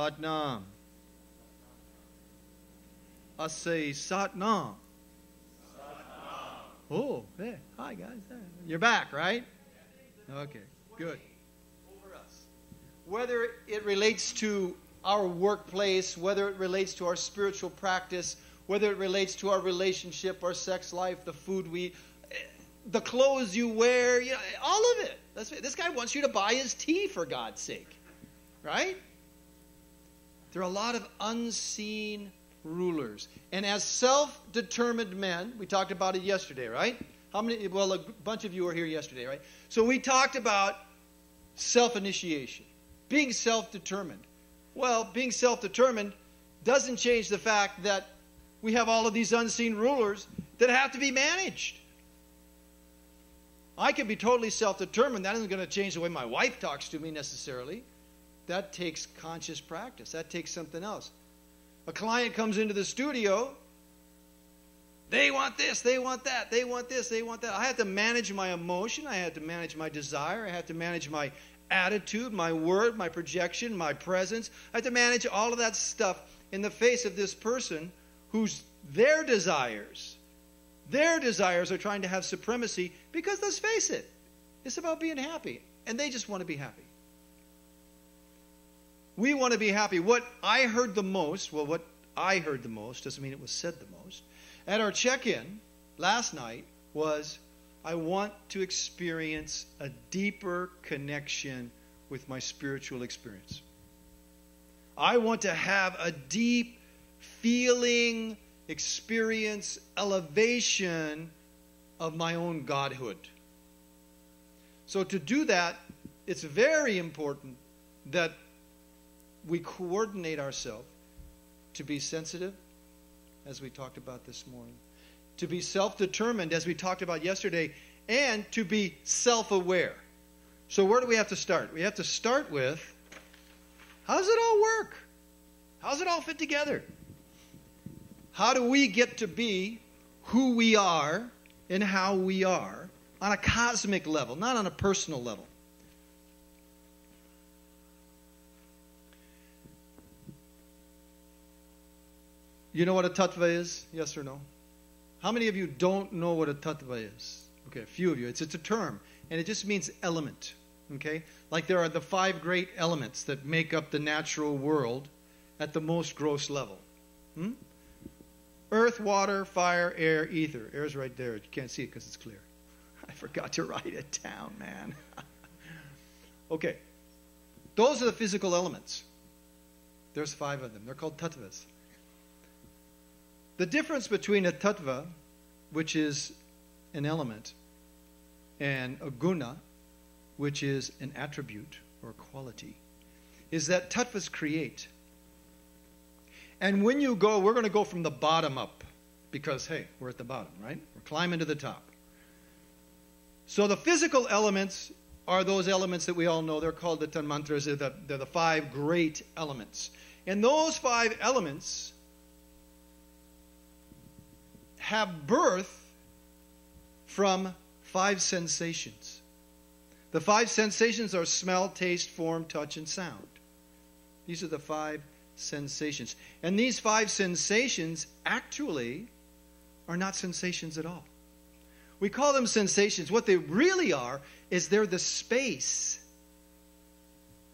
Satnam. I say Satnam. Oh, hey, hi guys. You're back, right? Okay, good. Over us. Whether it relates to our workplace, whether it relates to our spiritual practice, whether it relates to our relationship, our sex life, the food we eat, the clothes you wear, you know, all of it. This guy wants you to buy his tea, for God's sake. Right? There are a lot of unseen rulers. And as self-determined men, we talked about it yesterday, right? How many? Well, a bunch of you were here yesterday, right? So we talked about self-initiation, being self-determined. Well, being self-determined doesn't change the fact that we have all of these unseen rulers that have to be managed. I can be totally self-determined. That isn't going to change the way my wife talks to me necessarily. That takes conscious practice. That takes something else. A client comes into the studio. They want this, they want that, they want this, they want that. I have to manage my emotion. I have to manage my desire. I have to manage my attitude, my word, my projection, my presence. I have to manage all of that stuff in the face of this person whose their desires are trying to have supremacy because, let's face it, it's about being happy. And they just want to be happy. We want to be happy. What I heard the most doesn't mean it was said the most, at our check-in last night was, I want to experience a deeper connection with my spiritual experience. I want to have a deep feeling, experience, elevation of my own godhood. So to do that, it's very important that we coordinate ourselves to be sensitive, as we talked about this morning, to be self-determined, as we talked about yesterday, and to be self-aware. So where do we have to start? We have to start with, how does it all work? How does it all fit together? How do we get to be who we are and how we are on a cosmic level, not on a personal level? You know what a tattva is? Yes or no? How many of you don't know what a tattva is? Okay, a few of you. It's a term, and it just means element. Okay? Like there are the 5 great elements that make up the natural world at the most gross level. Earth, water, fire, air, ether. Air's right there. You can't see it because it's clear. I forgot to write it down, man. Okay. Those are the physical elements. There's 5 of them. They're called tattvas. The difference between a tattva, which is an element, and a guna, which is an attribute or quality, is that tattvas create. And when you go, we're going to go from the bottom up, because, hey, we're at the bottom, right? We're climbing to the top. So the physical elements are those elements that we all know. They're called the Tanmantras. They're the 5 great elements. And those 5 elements have birth from 5 sensations. The 5 sensations are smell, taste, form, touch, and sound. These are the 5 sensations. And these 5 sensations actually are not sensations at all. We call them sensations. What they really are is they're the space,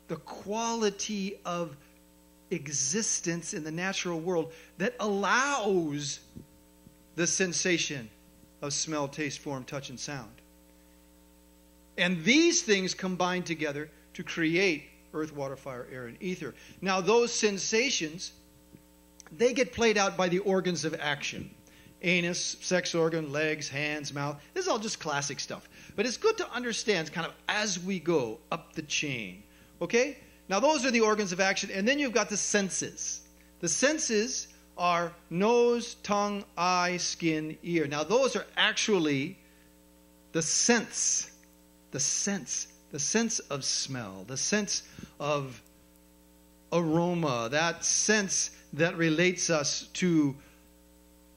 the quality of existence in the natural world that allows the sensation of smell, taste, form, touch, and sound. And these things combine together to create earth, water, fire, air, and ether. Now, those sensations, they get played out by the organs of action. Anus, sex organ, legs, hands, mouth. This is all just classic stuff. But it's good to understand kind of as we go up the chain. Okay? Now, those are the organs of action. And then you've got the senses. The senses are nose, tongue, eye, skin, ear. Now, those are actually the sense of smell, the sense of aroma, that sense that relates us to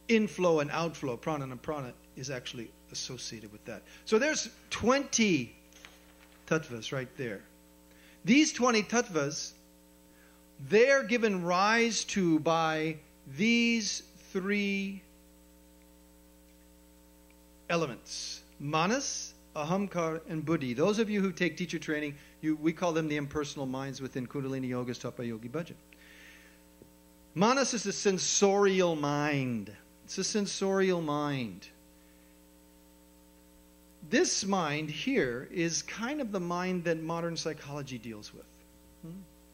inflow and outflow. Prana and prana is actually associated with that. So there's 20 tattvas right there. These 20 tattvas, they're given rise to by these three elements: manas, ahamkar, and buddhi. Those of you who take teacher training, we call them the impersonal minds within Kundalini Yoga as taught by Yogi Bhajan. Manas is a sensorial mind. It's a sensorial mind. This mind here is kind of the mind that modern psychology deals with.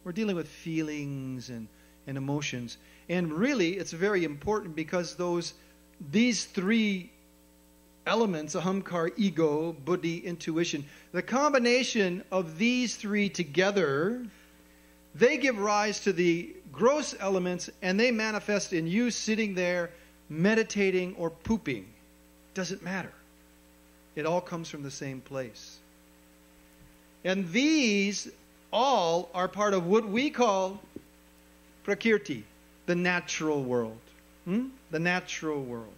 We're dealing with feelings and emotions. And really, it's very important because these three elements, ahamkar, ego, buddhi, intuition, the combination of these three together, they give rise to the gross elements, and they manifest in you sitting there meditating or pooping. Doesn't matter. It all comes from the same place. And these all are part of what we call prakriti, the natural world. The natural world.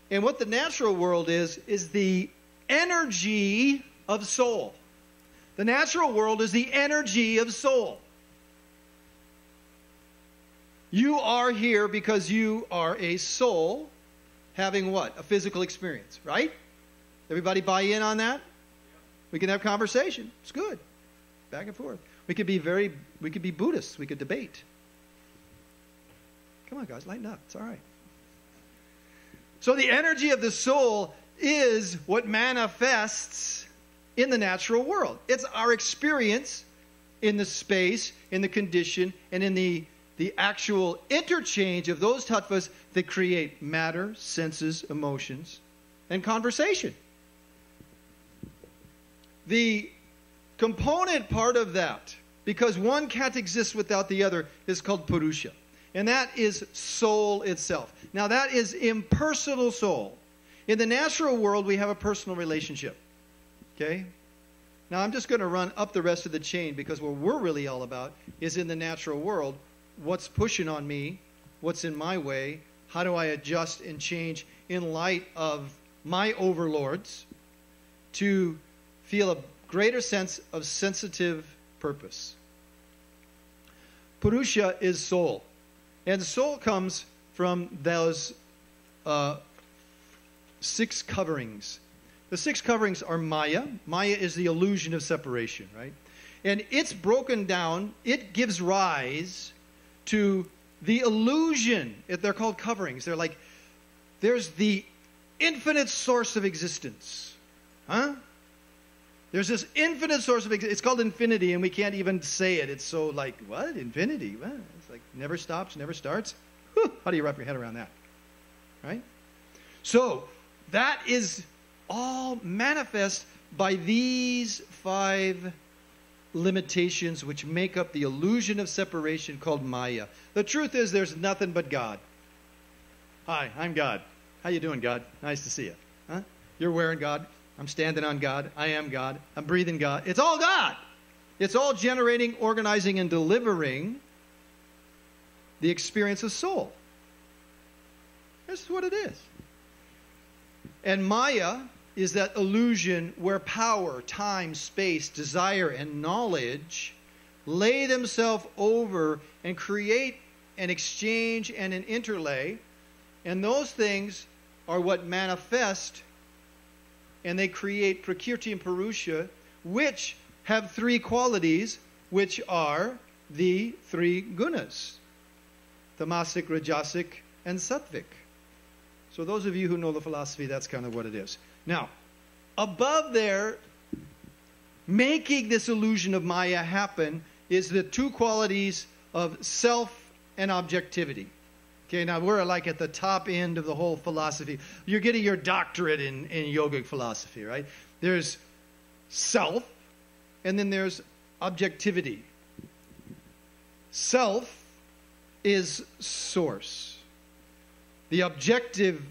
And what the natural world is the energy of soul. The natural world is the energy of soul. You are here because you are a soul having what? A physical experience, right? Everybody buy in on that? We can have conversation. It's good. Back and forth. We could be Buddhists. We could debate. Come on, guys, lighten up. It's all right. So the energy of the soul is what manifests in the natural world. It's our experience in the space, in the condition, and in the actual interchange of those tattvas that create matter, senses, emotions, and conversation. The component part of that, because one can't exist without the other, is called Purusha. And that is soul itself. Now that is impersonal soul. In the natural world, we have a personal relationship. Okay? Now I'm just going to run up the rest of the chain because what we're really all about is in the natural world, what's pushing on me, what's in my way, how do I adjust and change in light of my overlords to feel a greater sense of sensitive purpose. Purusha is soul. And soul comes from those 6 coverings. The 6 coverings are Maya. Maya is the illusion of separation, right? And it's broken down. It gives rise to the illusion. They're called coverings. They're like, there's the infinite source of existence. Huh? There's this infinite source of existence. It's called infinity, and we can't even say it. It's so like, what? Infinity? What? It's like never stops, never starts. Whew. How do you wrap your head around that? Right? So, that is all manifest by these 5 limitations which make up the illusion of separation called Maya. The truth is there's nothing but God. Hi, I'm God. How you doing, God? Nice to see you. Huh? You're wearing God. I'm standing on God. I am God. I'm breathing God. It's all God. It's all generating, organizing, and delivering the experience of soul. This is what it is. And Maya is that illusion where power, time, space, desire, and knowledge lay themselves over and create an exchange and an interlay. And those things are what manifest, and they create Prakriti and Purusha, which have 3 qualities. which are the three gunas: tamasic, rajasic, and sattvic. So those of you who know the philosophy, that's kind of what it is. Now, above there, making this illusion of Maya happen, is the two qualities of self and objectivity. Okay, now we're like at the top end of the whole philosophy. You're getting your doctorate in yogic philosophy, right? There's self, and then there's objectivity. Self is source. The objectivity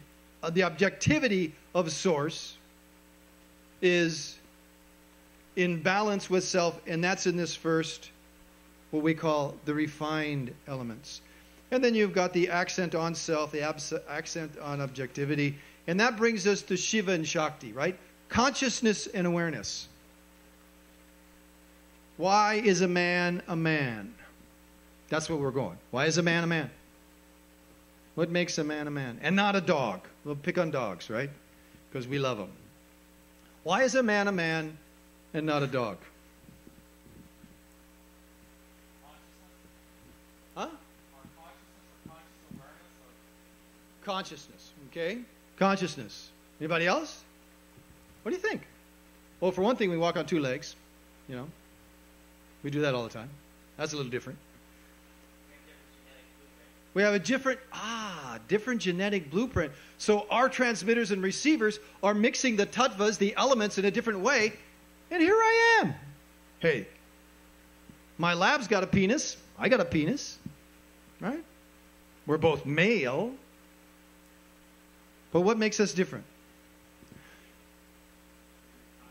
of source is in balance with self, and that's in this first, what we call the refined elements. And then you've got the accent on self, the accent on objectivity, and that brings us to Shiva and Shakti, right? Consciousness and awareness. Why is a man a man? That's what we're going. Why is a man a man? What makes a man a man? And not a dog. We'll pick on dogs, right? Because we love them. Why is a man and not a dog? Huh? Consciousness, okay? Consciousness. Anybody else? What do you think? Well, for one thing, we walk on two legs. You know, we do that all the time. That's a little different. We have a different genetic blueprint. So our transmitters and receivers are mixing the tattvas, the elements, in a different way. And here I am. Hey, my lab's got a penis. I got a penis. Right? We're both male. But what makes us different?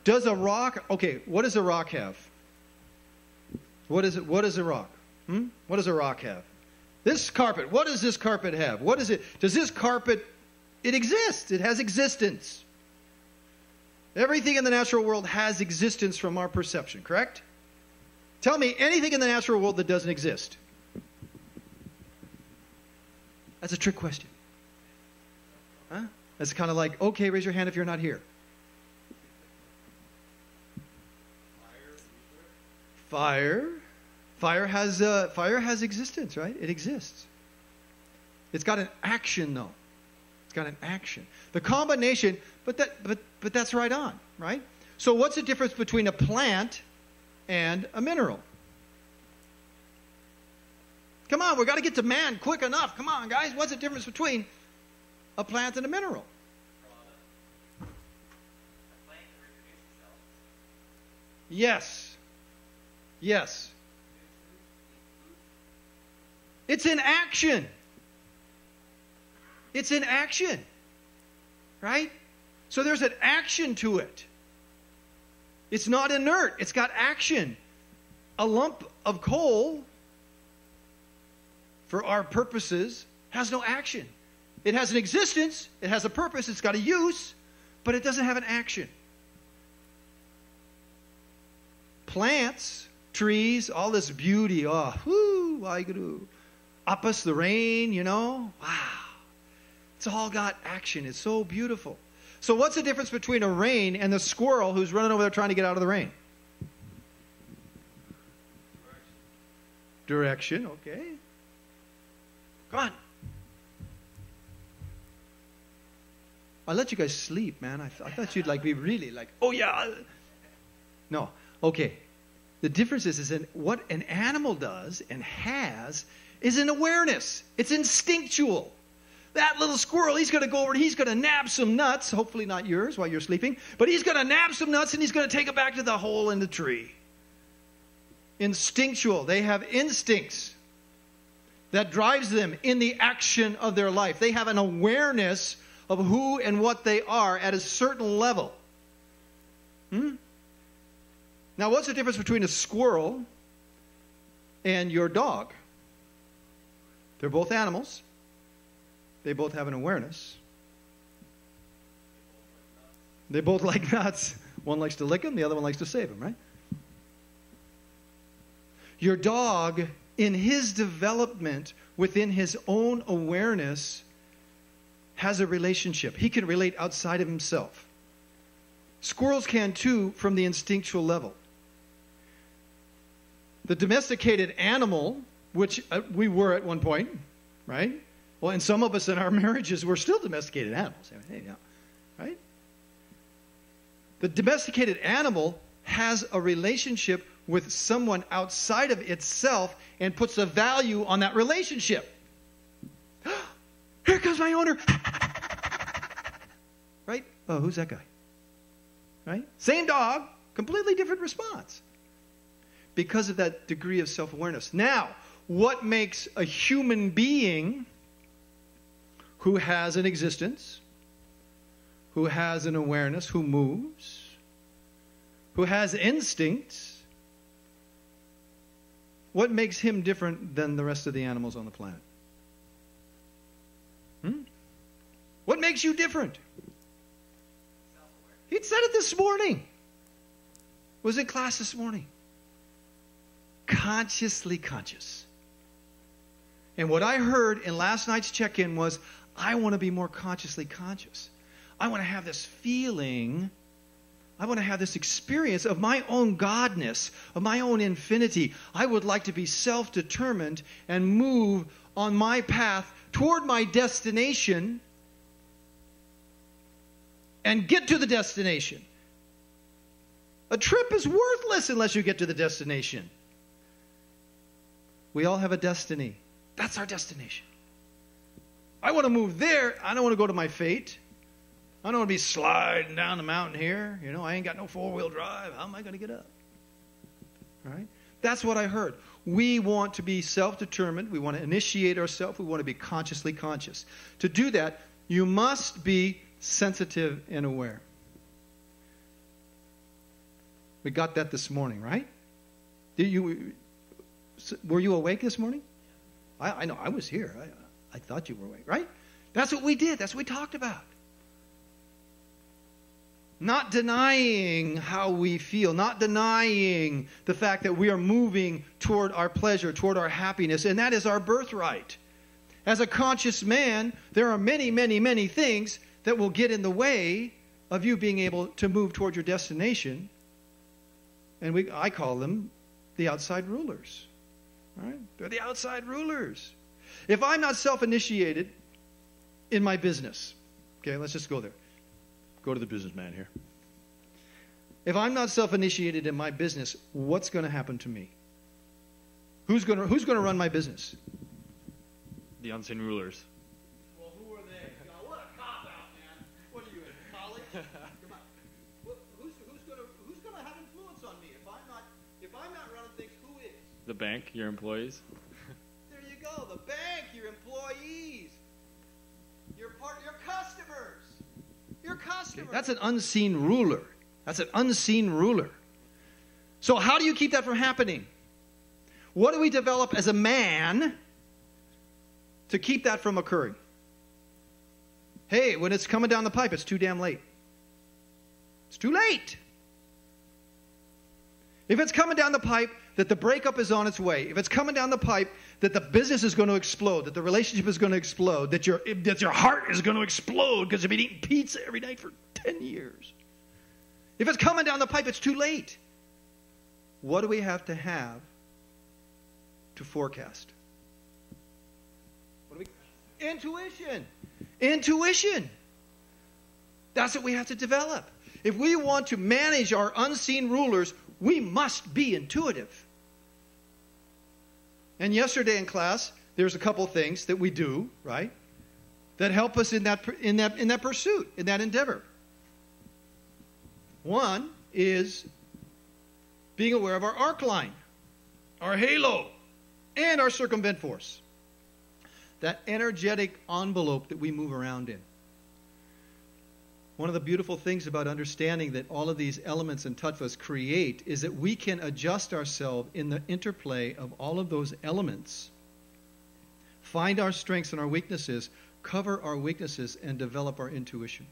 Does a rock... Okay, what does a rock have? What is a rock? What does a rock have? This carpet, what does this carpet have? What is it? Does this carpet... It exists. It has existence. Everything in the natural world has existence from our perception, correct? Tell me anything in the natural world that doesn't exist. That's a trick question. Huh? That's kind of like, okay, raise your hand if you're not here. Fire. Fire has existence, right? It exists. It's got an action, though. It's got an action. The combination, but that's right on, right? So what's the difference between a plant and a mineral? Come on, we've got to get to man quick enough. Come on, guys. What's the difference between a plant and a mineral? Yes. Yes. It's in action. It's in action. Right? So there's an action to it. It's not inert. It's got action. A lump of coal, for our purposes, has no action. It has an existence. It has a purpose. It's got a use. But it doesn't have an action. Plants, trees, all this beauty. Oh, whoo, waheguru. Appas, the rain, you know. Wow. It's all got action. It's so beautiful. So what's the difference between a rain and the squirrel who's running over there trying to get out of the rain? Direction, okay. Come on. I let you guys sleep, man. I thought you'd be really oh yeah. No. Okay. The difference is in what an animal does and has is an awareness. It's instinctual. That little squirrel, he's going to go over and he's going to nab some nuts, hopefully not yours while you're sleeping, but he's going to nab some nuts and he's going to take it back to the hole in the tree. Instinctual. They have instincts that drives them in the action of their life. They have an awareness of who and what they are at a certain level. Now, what's the difference between a squirrel and your dog? They're both animals. They both have an awareness. They both like nuts. One likes to lick them, the other one likes to save them, right? Your dog, in his development within his own awareness, has a relationship. He can relate outside of himself. Squirrels can too from the instinctual level. The domesticated animal, which we were at one point, right? Well, and some of us in our marriages, we're still domesticated animals. Right? The domesticated animal has a relationship with someone outside of itself and puts a value on that relationship. Here comes my owner. Right? Oh, who's that guy? Right? Same dog, completely different response. Because of that degree of self-awareness. Now, what makes a human being who has an existence, who has an awareness, who moves, who has instincts, what makes him different than the rest of the animals on the planet? What makes you different? He said it this morning. Was in class this morning. Consciously conscious. And what I heard in last night's check-in was, I want to be more consciously conscious. I want to have this feeling, I want to have this experience of my own godness, of my own infinity. I would like to be self-determined and move on my path toward my destination and get to the destination. A trip is worthless unless you get to the destination. We all have a destiny. That's our destination. I want to move there. I don't want to go to my fate. I don't want to be sliding down the mountain here. You know, I ain't got no four-wheel drive. How am I going to get up? All right? That's what I heard. We want to be self-determined. We want to initiate ourselves. We want to be consciously conscious. To do that, you must be sensitive and aware. We got that this morning, right? Were you awake this morning? I know, I was here. I thought you were awake, right? That's what we did. That's what we talked about. Not denying how we feel. Not denying the fact that we are moving toward our pleasure, toward our happiness, and that is our birthright. As a conscious man, there are many, many, many things that will get in the way of you being able to move toward your destination. And I call them the outside rulers. Right? They're the outside rulers. If I'm not self-initiated in my business, okay, let's just go there. Go to the businessman here. If I'm not self-initiated in my business, what's going to happen to me? Who's going to run my business? The unseen rulers. Well, who are they? Oh, what a cop-out, man. What are you, in college? Come on. Who's going to have influence on me? If I'm not running things, who is? The bank, your employees. There you go. The bank, your employees, your customers. Your customers. Okay, that's an unseen ruler. That's an unseen ruler. So how do you keep that from happening? What do we develop as a man to keep that from occurring? Hey, when it's coming down the pipe, it's too damn late. It's too late. If it's coming down the pipe that the breakup is on its way, if it's coming down the pipe that the business is going to explode, that the relationship is going to explode, that your heart is going to explode because you've been eating pizza every night for 10 years. If it's coming down the pipe, it's too late. What do we have to forecast? Intuition. Intuition. That's what we have to develop. If we want to manage our unseen rulers, we must be intuitive. And yesterday in class, there's a couple things that we do, right, that help us in that pursuit, in that endeavor. One is being aware of our arc line, our halo, and our circumvent force. That energetic envelope that we move around in. One of the beautiful things about understanding that all of these elements and tattvas create is that we can adjust ourselves in the interplay of all of those elements, find our strengths and our weaknesses, cover our weaknesses, and develop our intuition.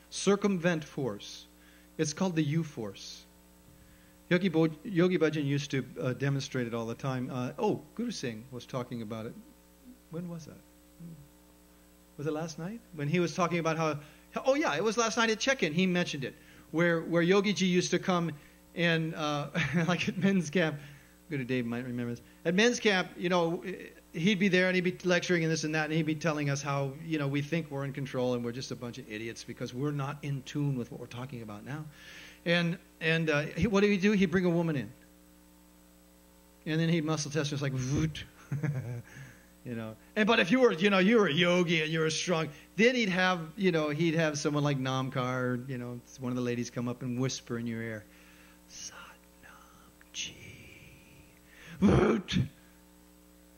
Circumvent force. It's called the U-force. Yogi Bhajan used to demonstrate it all the time. Guru Singh was talking about it. When was that? Was it last night? When he was talking about how it was last night at check-in. He mentioned it. Where Yogi Ji used to come And like at men's camp, good Dave might remember this. At men's camp, he'd be there and he'd be lecturing and this and that, and he'd be telling us how, we think we're in control and we're just a bunch of idiots because we're not in tune with what we're talking about now. And what did he do? He'd bring a woman in. And then he'd muscle test her. It's like, voot. But if you were a yogi and you were strong, then he'd have someone like Namkar, one of the ladies come up and whisper in your ear, Satnam Chi. Voot.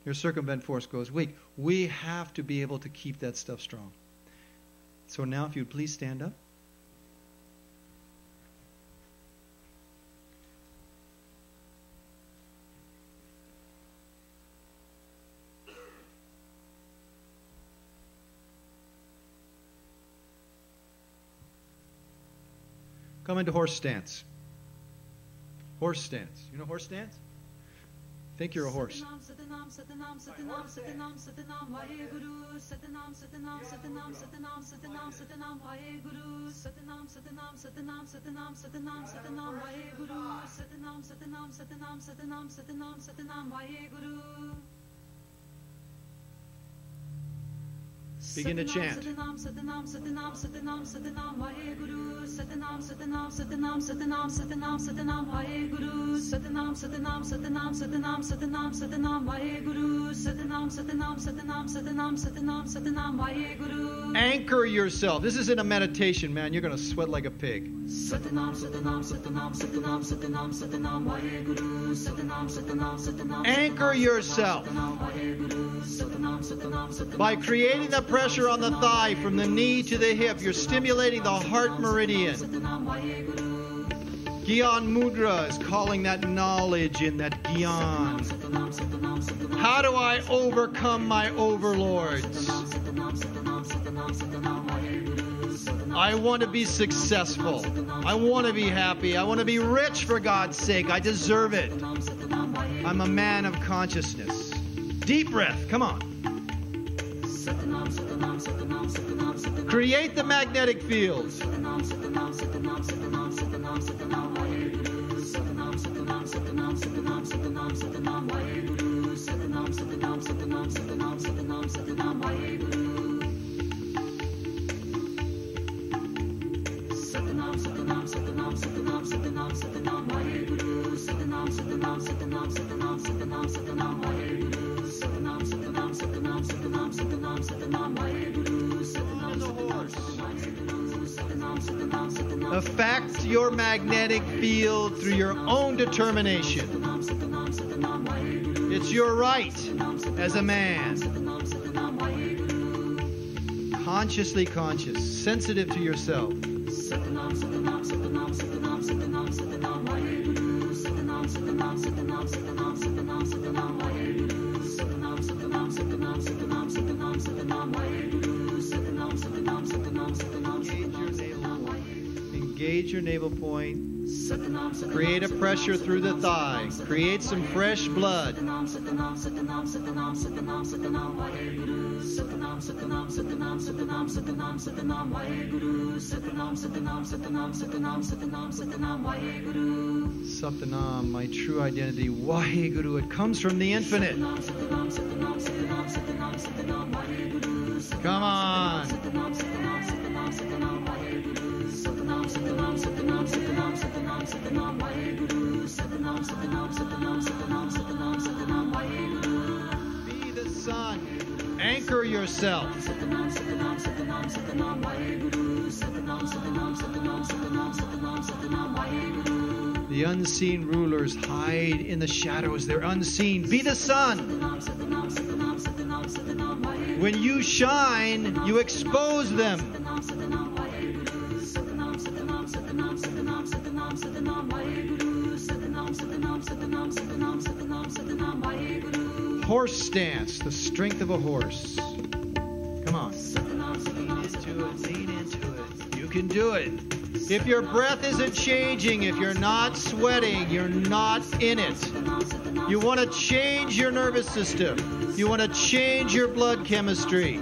Your circumvent force goes weak. We have to be able to keep that stuff strong. So now if you'd please stand up. Come into horse stance. Horse stance. You know horse stance? Think you're a horse. Begin to chant. Anchor yourself. This isn't a meditation, man. You're going to sweat like a pig. Anchor yourself by creating the pressure on the thigh from the knee to the hip. You're stimulating the heart meridian. Gyan Mudra is calling that knowledge in, that Gyan. How do I overcome my overlords? I want to be successful. I want to be happy. I want to be rich for God's sake. I deserve it. I'm a man of consciousness. Deep breath. Come on. Create the magnetic field. Affect your magnetic field through your own determination. It's your right as a man. Consciously conscious, sensitive to yourself. Engage your navel point. Create a pressure through the thigh. Create some fresh blood. Satanam, my true identity. Waheguru, it comes from the infinite. Come on. Be the sun. Anchor yourself. The unseen rulers hide in the shadows. They're unseen. Be the sun. When you shine, you expose them. Horse stance, the strength of a horse. Come on. Lean into it. You can do it. If your breath isn't changing, if you're not sweating, you're not in it. You want to change your nervous system. You want to change your blood chemistry.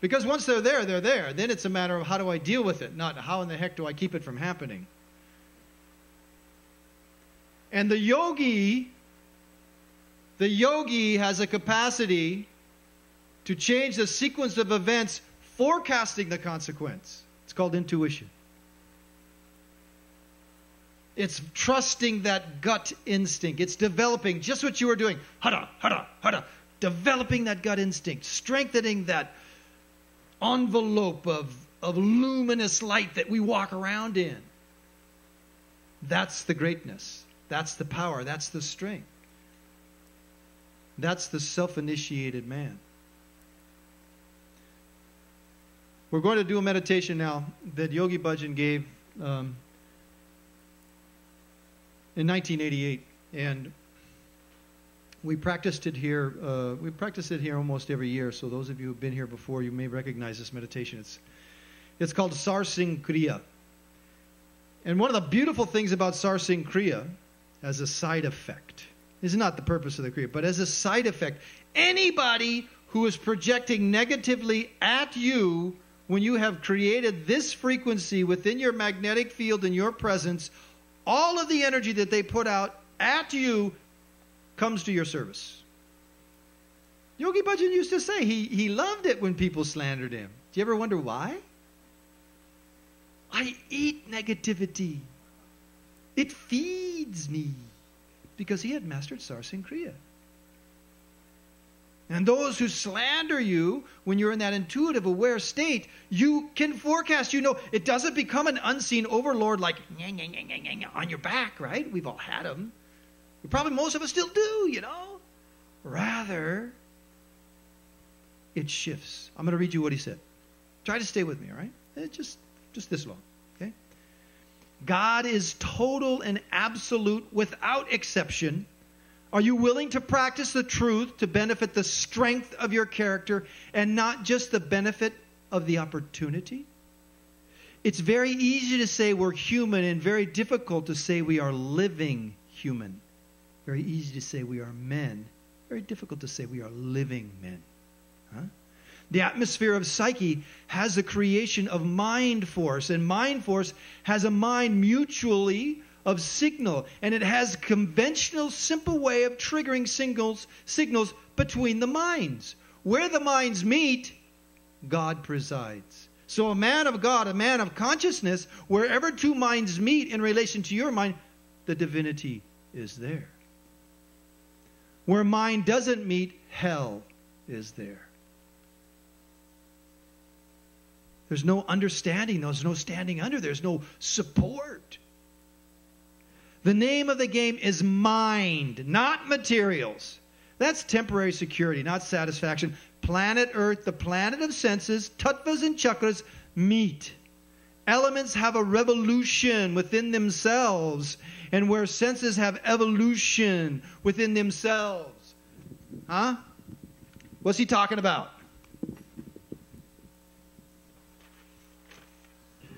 Because once they're there, they're there. Then it's a matter of how do I deal with it, not how in the heck do I keep it from happening. And the yogi has a capacity to change the sequence of events, forecasting the consequence. It's called intuition. It's trusting that gut instinct. It's developing just what you were doing. Hada, hada, hada. Developing that gut instinct. Strengthening that envelope of luminous light that we walk around in. That's the greatness. That's the power. That's the strength. That's the self-initiated man. We're going to do a meditation now that Yogi Bhajan gave in 1988, and we practiced it here. We practice it here almost every year. So those of you who've been here before, you may recognize this meditation. It's called Sarsing Kriya. And one of the beautiful things about Sarsing Kriya, as a side effect, is not the purpose of the Kriya, but as a side effect, anybody who is projecting negatively at you when you have created this frequency within your magnetic field and your presence, all of the energy that they put out at you comes to your service. Yogi Bhajan used to say he loved it when people slandered him. Do you ever wonder why? I eat negativity. It feeds me. Because he had mastered Sarsing Kriya. And those who slander you when you're in that intuitive, aware state, you can forecast. You know, it doesn't become an unseen overlord like on your back, right? We've all had them. Probably most of us still do, you know. Rather, it shifts. I'm going to read you what he said. Try to stay with me, all right? Just this long, okay? God is total and absolute without exception. Are you willing to practice the truth to benefit the strength of your character and not just the benefit of the opportunity? It's very easy to say we're human and very difficult to say we are living human. Very easy to say we are men. Very difficult to say we are living men. Huh? The atmosphere of psyche has the creation of mind force, and mind force has a mind mutually of signal, and it has a conventional, simple way of triggering signals between the minds. Where the minds meet, God presides. So a man of God, a man of consciousness, wherever two minds meet in relation to your mind, the divinity is there. Where mind doesn't meet, hell is there. There's no understanding. There's no standing under. There's no support. The name of the game is mind, not materials. That's temporary security, not satisfaction. Planet Earth, the planet of senses, tattvas and chakras meet. Elements have a revolution within themselves, and where senses have evolution within themselves. Huh? What's he talking about?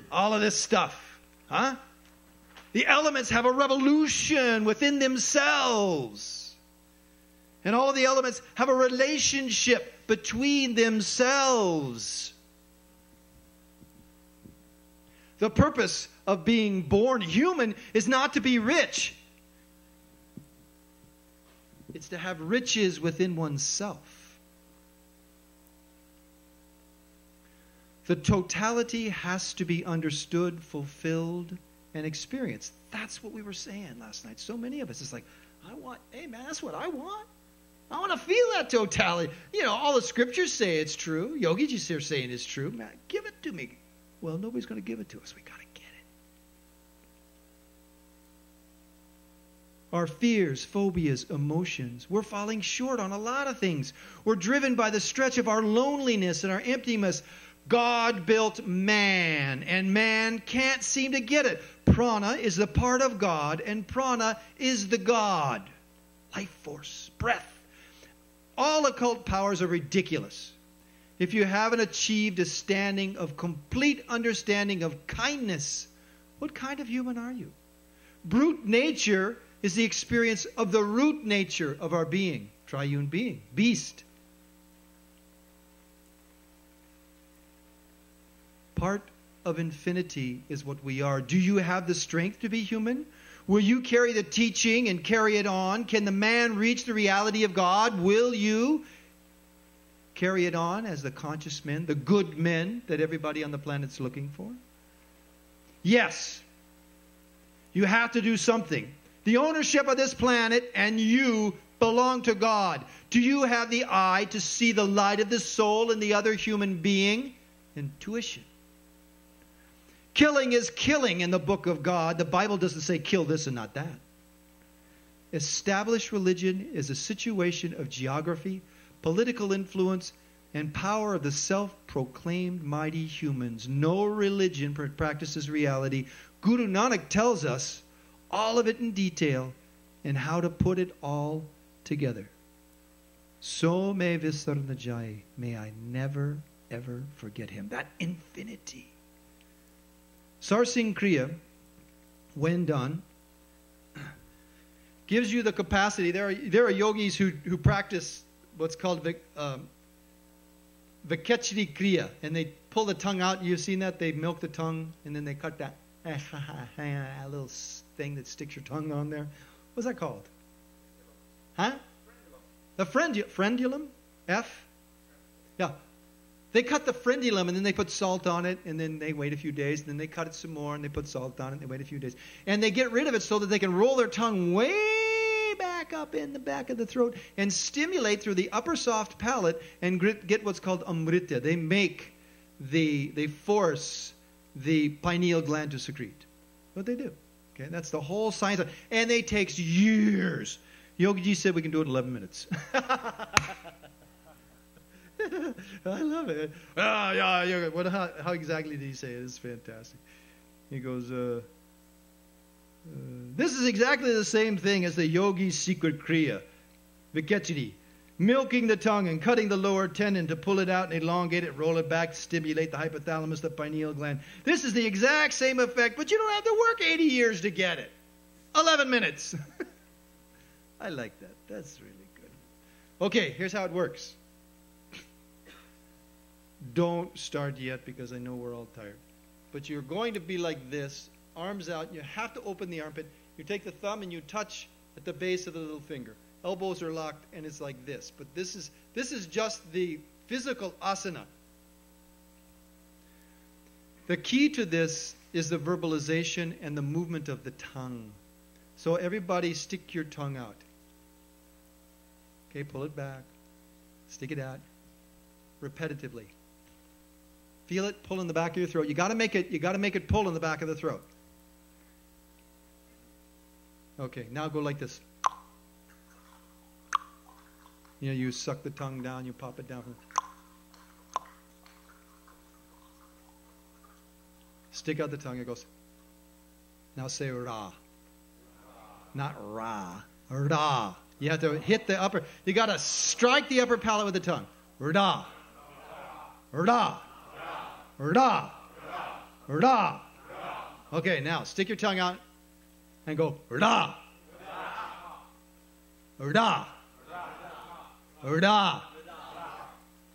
All of this stuff. Huh? The elements have a revolution within themselves. And all the elements have a relationship between themselves. The purpose of being born human is not to be rich. It's to have riches within oneself. The totality has to be understood, fulfilled, and experienced. That's what we were saying last night. So many of us, it's like, hey man, that's what I want. I want to feel that totality. You know, all the scriptures say it's true. Yogi's here saying it's true. Man, give it to me. Well, nobody's going to give it to us. We got to get it. Our fears, phobias, emotions. We're falling short on a lot of things. We're driven by the stretch of our loneliness and our emptiness. God built man, and man can't seem to get it. Prana is the part of God, and prana is the God. Life force, breath. All occult powers are ridiculous. If you haven't achieved a standing of complete understanding of kindness, what kind of human are you? Brute nature is the experience of the root nature of our being, triune being, beast. part of infinity is what we are. Do you have the strength to be human? Will you carry the teaching and carry it on? Can the man reach the reality of God? Will you carry it on as the conscious men, the good men that everybody on the planet's looking for? Yes. You have to do something. The ownership of this planet and you belong to God. Do you have the eye to see the light of the soul in the other human being? Intuition. Killing is killing in the book of God. The Bible doesn't say kill this and not that. Established religion is a situation of geography, political influence, and power of the self-proclaimed mighty humans. No religion practices reality. Guru Nanak tells us all of it in detail and how to put it all together. So may Visar Najai, may I never, ever forget him. That infinity. Sarsing Kriya, when done, gives you the capacity. There are yogis who practice what's called Vikechari Kriya, and they pull the tongue out. You've seen that? They milk the tongue, and then they cut that little thing that sticks your tongue on there. What's that called? Huh? The frenulum? F? Yeah. They cut the frenulum, and then they put salt on it, and then they wait a few days, and then they cut it some more, and they put salt on it, and they wait a few days. And they get rid of it so that they can roll their tongue way back up in the back of the throat and stimulate through the upper soft palate and get what's called amrita. They force the pineal gland to secrete. What they do. Okay, that's the whole science. And it takes years. Yogi said we can do it in 11 minutes. I love it. How exactly did he say it? It's fantastic. He goes, this is exactly the same thing as the yogi's secret kriya, Vikechari. Milking the tongue and cutting the lower tendon to pull it out and elongate it, roll it back, to stimulate the hypothalamus, the pineal gland. This is the exact same effect, but you don't have to work 80 years to get it. 11 minutes. I like that. That's really good. Okay, here's how it works. Don't start yet because I know we're all tired. But you're going to be like this, arms out. You have to open the armpit. You take the thumb and you touch at the base of the little finger. Elbows are locked and it's like this. But this is just the physical asana. The key to this is the verbalization and the movement of the tongue. So everybody stick your tongue out. Okay, pull it back. Stick it out. Repetitively. Feel it pull in the back of your throat. You got to make it pull in the back of the throat. Okay, now go like this. You suck the tongue down, you pop it down. Stick out the tongue, it goes. Now say ra. Not ra. Ra. You have to hit the upper, you got to strike the upper palate with the tongue. Ra. Ra. Ra. Ra. Okay, now stick your tongue out and go ra. Ra. Ra. Ra.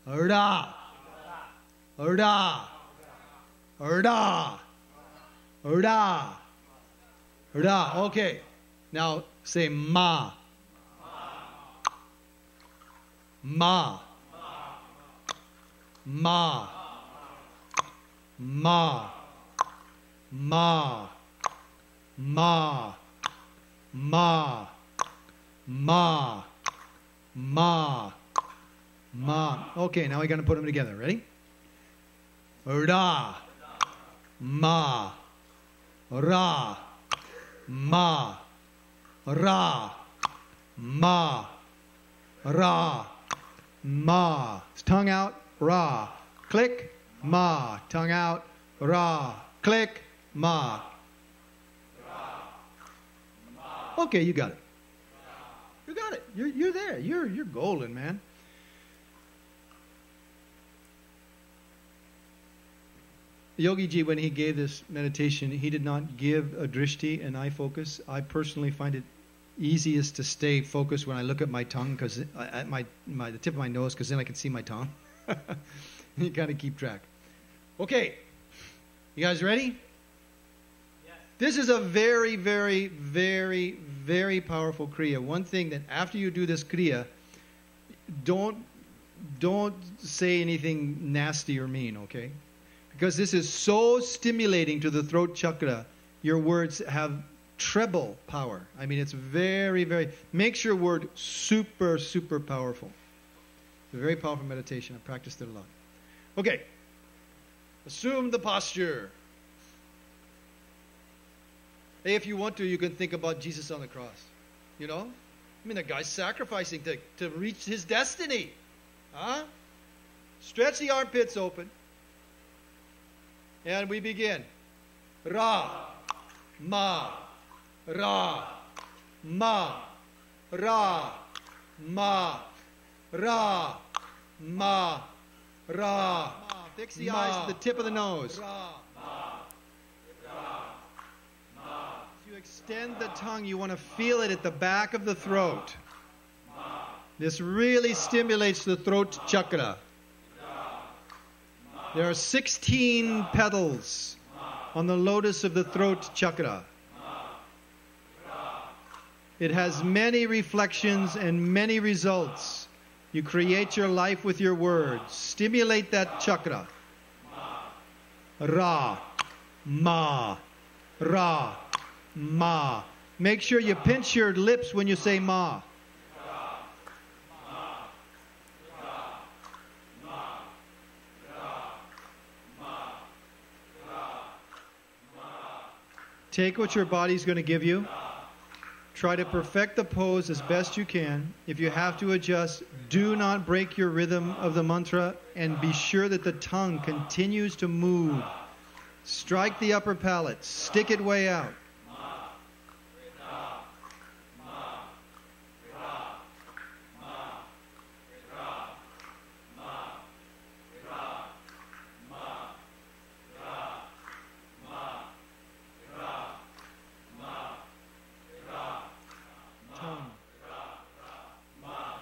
Ra. Ra. Ra. Ra. Okay. Now say ma. Ma. Ma. Ma. Ma. Ma. Ma. Ma. Ma. Ma. Okay, now we're going to put them together. Ready? Ra. Ma. Ra. Ma. Ra. Ma. Ra. Ma. Tongue out. Ra. Click. Ma. Tongue out. Ra. Click. Ma. Okay, you got it. You got it. You're there. You're golden, man. Yogi Ji, when he gave this meditation, he did not give a drishti and eye focus. I personally find it easiest to stay focused when I look at my tongue, because at the tip of my nose, because then I can see my tongue. You got to keep track. Okay. You guys ready? Yes. This is a very, very, very, very powerful Kriya. One thing that after you do this Kriya, don't say anything nasty or mean, okay? Because this is so stimulating to the throat chakra. Your words have treble power. I mean, it's very, very... Makes your word super, super powerful. It's a very powerful meditation. I practiced it a lot. Okay. Assume the posture. Hey, if you want to, you can think about Jesus on the cross. You know? I mean, the guy's sacrificing to reach his destiny. Huh? Stretch the armpits open. And we begin. Ra, ma, ra, ma, ra, ma, ra, ma, ra. Fix the eyes to the tip of the nose. As you extend the tongue, you want to feel it at the back of the throat. This really stimulates the throat chakra. There are 16 petals on the lotus of the throat chakra. It has many reflections and many results. You create your life with your words. Stimulate that chakra. Ra, ma, ra, ma. Make sure you pinch your lips when you say ma. Take what your body's going to give you. Try to perfect the pose as best you can. If you have to adjust, do not break your rhythm of the mantra, and be sure that the tongue continues to move. Strike the upper palate. Stick it way out.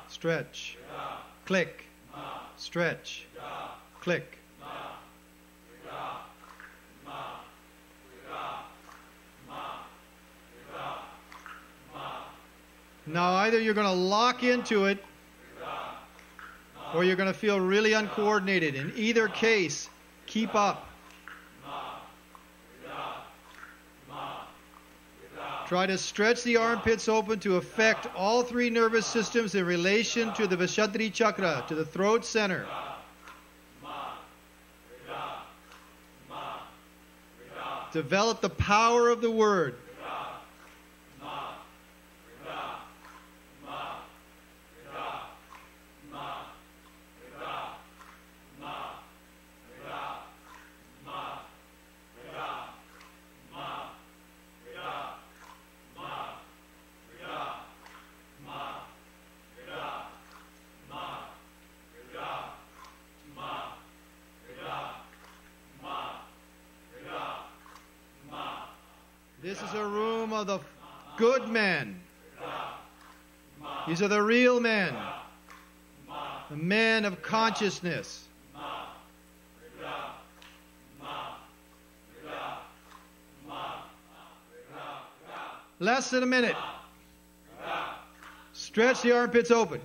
Stretch, click, stretch, click. Now either you're going to lock into it or you're going to feel really uncoordinated. In either case, keep up. Try to stretch the armpits open to affect all three nervous systems in relation to the Vishadri chakra, to the throat center. Develop the power of the word. This is a room of the good men. These are the real men. The men of consciousness. Less than a minute. Stretch the armpits open.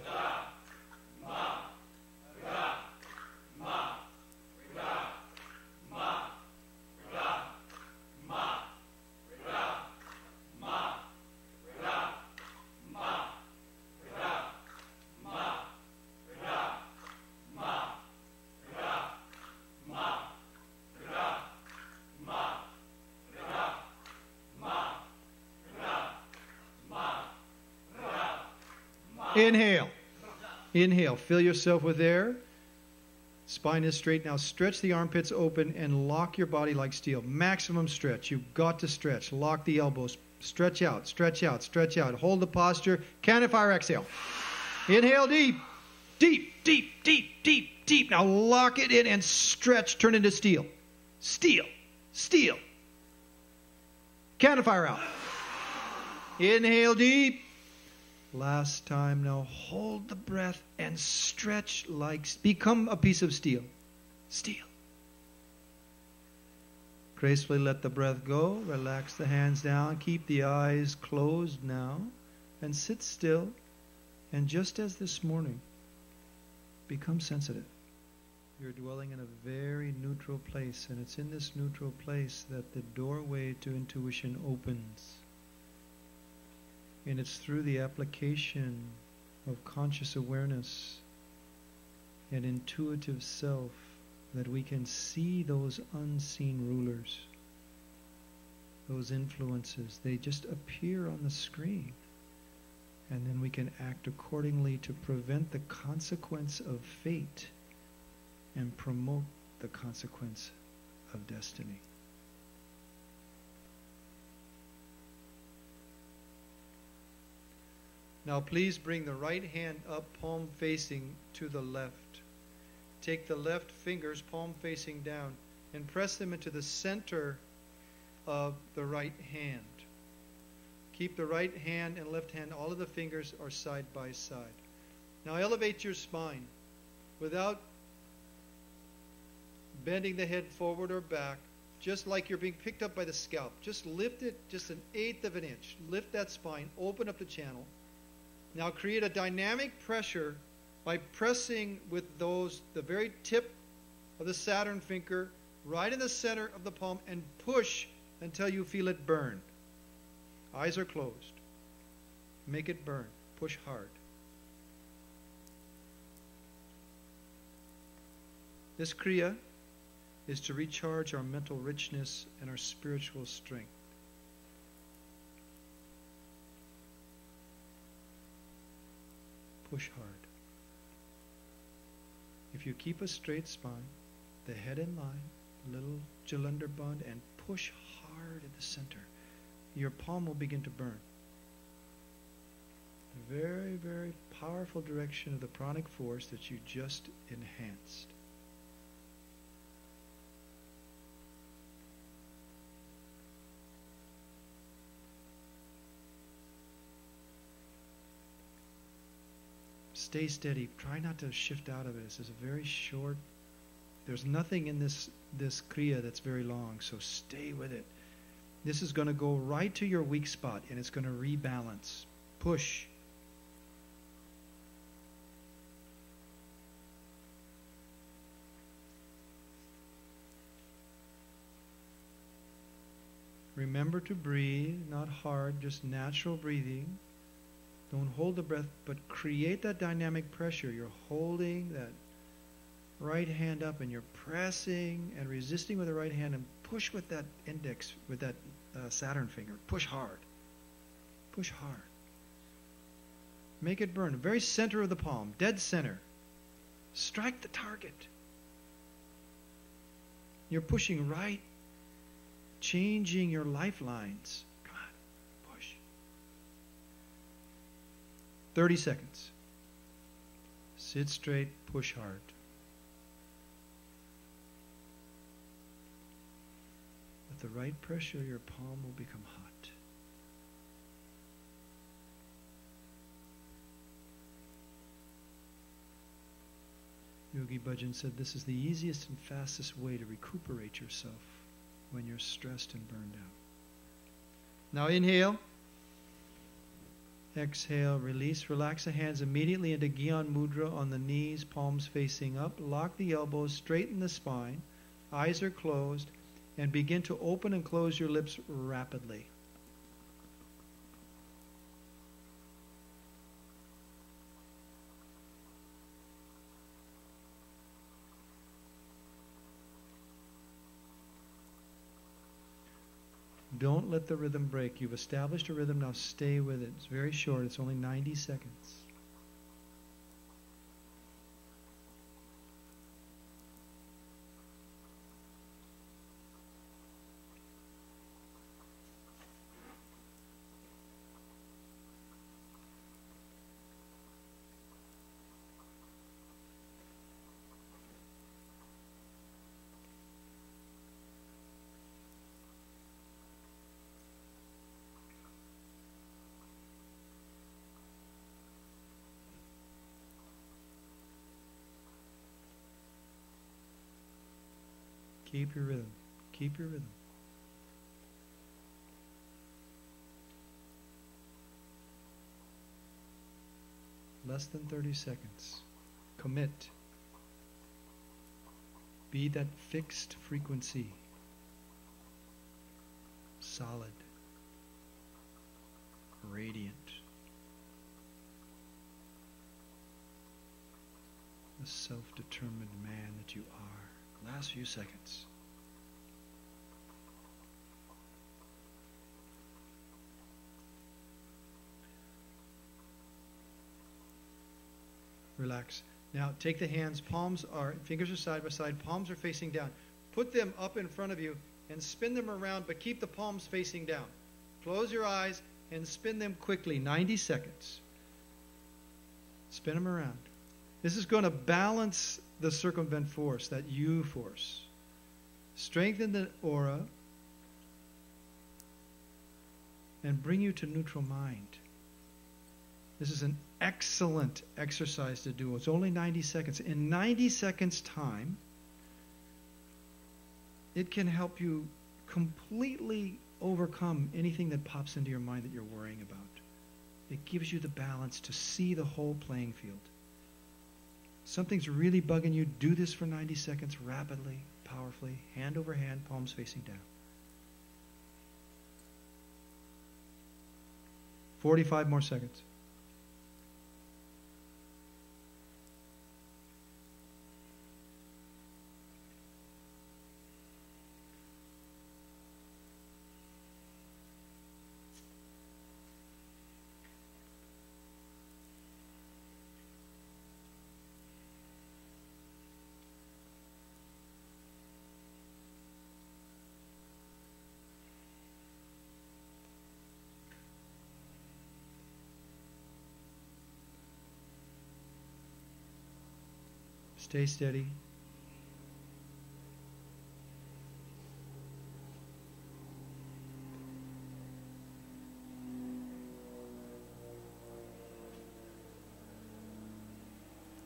Inhale. Inhale. Fill yourself with air. Spine is straight. Now stretch the armpits open and lock your body like steel. Maximum stretch. You've got to stretch. Lock the elbows. Stretch out. Stretch out. Stretch out. Hold the posture. Cannon fire exhale. Inhale deep. Deep, deep, deep, deep, deep. Now lock it in and stretch. Turn into steel. Steel. Steel. Cannon fire out. Inhale deep. Last time. Now hold the breath and stretch like... Become a piece of steel. Steel. Gracefully let the breath go. Relax the hands down. Keep the eyes closed now. And sit still. And just as this morning, become sensitive. You're dwelling in a very neutral place. And it's in this neutral place that the doorway to intuition opens. And it's through the application of conscious awareness and intuitive self that we can see those unseen rulers, those influences. They just appear on the screen. And then we can act accordingly to prevent the consequence of fate and promote the consequence of destiny. Now please bring the right hand up, palm facing to the left. Take the left fingers, palm facing down, and press them into the center of the right hand. Keep the right hand and left hand, all of the fingers are side by side. Now elevate your spine without bending the head forward or back, just like you're being picked up by the scalp. Just lift it just 1/8 of an inch. Lift that spine, open up the channel. Now create a dynamic pressure by pressing with the very tip of the Saturn finger right in the center of the palm and push until you feel it burn. Eyes are closed. Make it burn. Push hard. This Kriya is to recharge our mental richness and our spiritual strength. Push hard. If you keep a straight spine, the head in line, little Jalandhar Bandh, and push hard at the center, your palm will begin to burn. A very, very powerful direction of the pranic force that you just enhanced. Stay steady. Try not to shift out of it. This is a very short. There's nothing in this Kriya that's very long, so stay with it. This is going to go right to your weak spot, and it's going to rebalance. Push. Remember to breathe, not hard, just natural breathing. Don't hold the breath, but create that dynamic pressure. You're holding that right hand up and you're pressing and resisting with the right hand, and push with that index, with that Saturn finger. Push hard. Push hard. Make it burn. Very center of the palm, dead center. Strike the target. You're pushing right, changing your lifelines. 30 seconds. Sit straight, push hard. With the right pressure, your palm will become hot. Yogi Bhajan said this is the easiest and fastest way to recuperate yourself when you're stressed and burned out. Now inhale. Exhale, release. Relax the hands immediately into Gyan Mudra on the knees, palms facing up. Lock the elbows, straighten the spine. Eyes are closed. And begin to open and close your lips rapidly. Don't let the rhythm break. You've established a rhythm, now stay with it. It's very short, it's only 90 seconds. Keep your rhythm. Keep your rhythm. less than 30 seconds. Commit. Be that fixed frequency. Solid. Radiant. The self-determined man that you are. Last few seconds. Relax. Now take the hands, fingers are side by side, palms are facing down. Put them up in front of you and spin them around, but keep the palms facing down. Close your eyes and spin them quickly, 90 seconds. Spin them around. This is going to balance the circumvent force, that U force. Strengthen the aura and bring you to neutral mind. This is an excellent exercise to do. It's only 90 seconds. In 90 seconds time, it can help you completely overcome anything that pops into your mind that you're worrying about. It gives you the balance to see the whole playing field. Something's really bugging you, do this for 90 seconds rapidly, powerfully, hand over hand, palms facing down. 45 more seconds. Stay steady.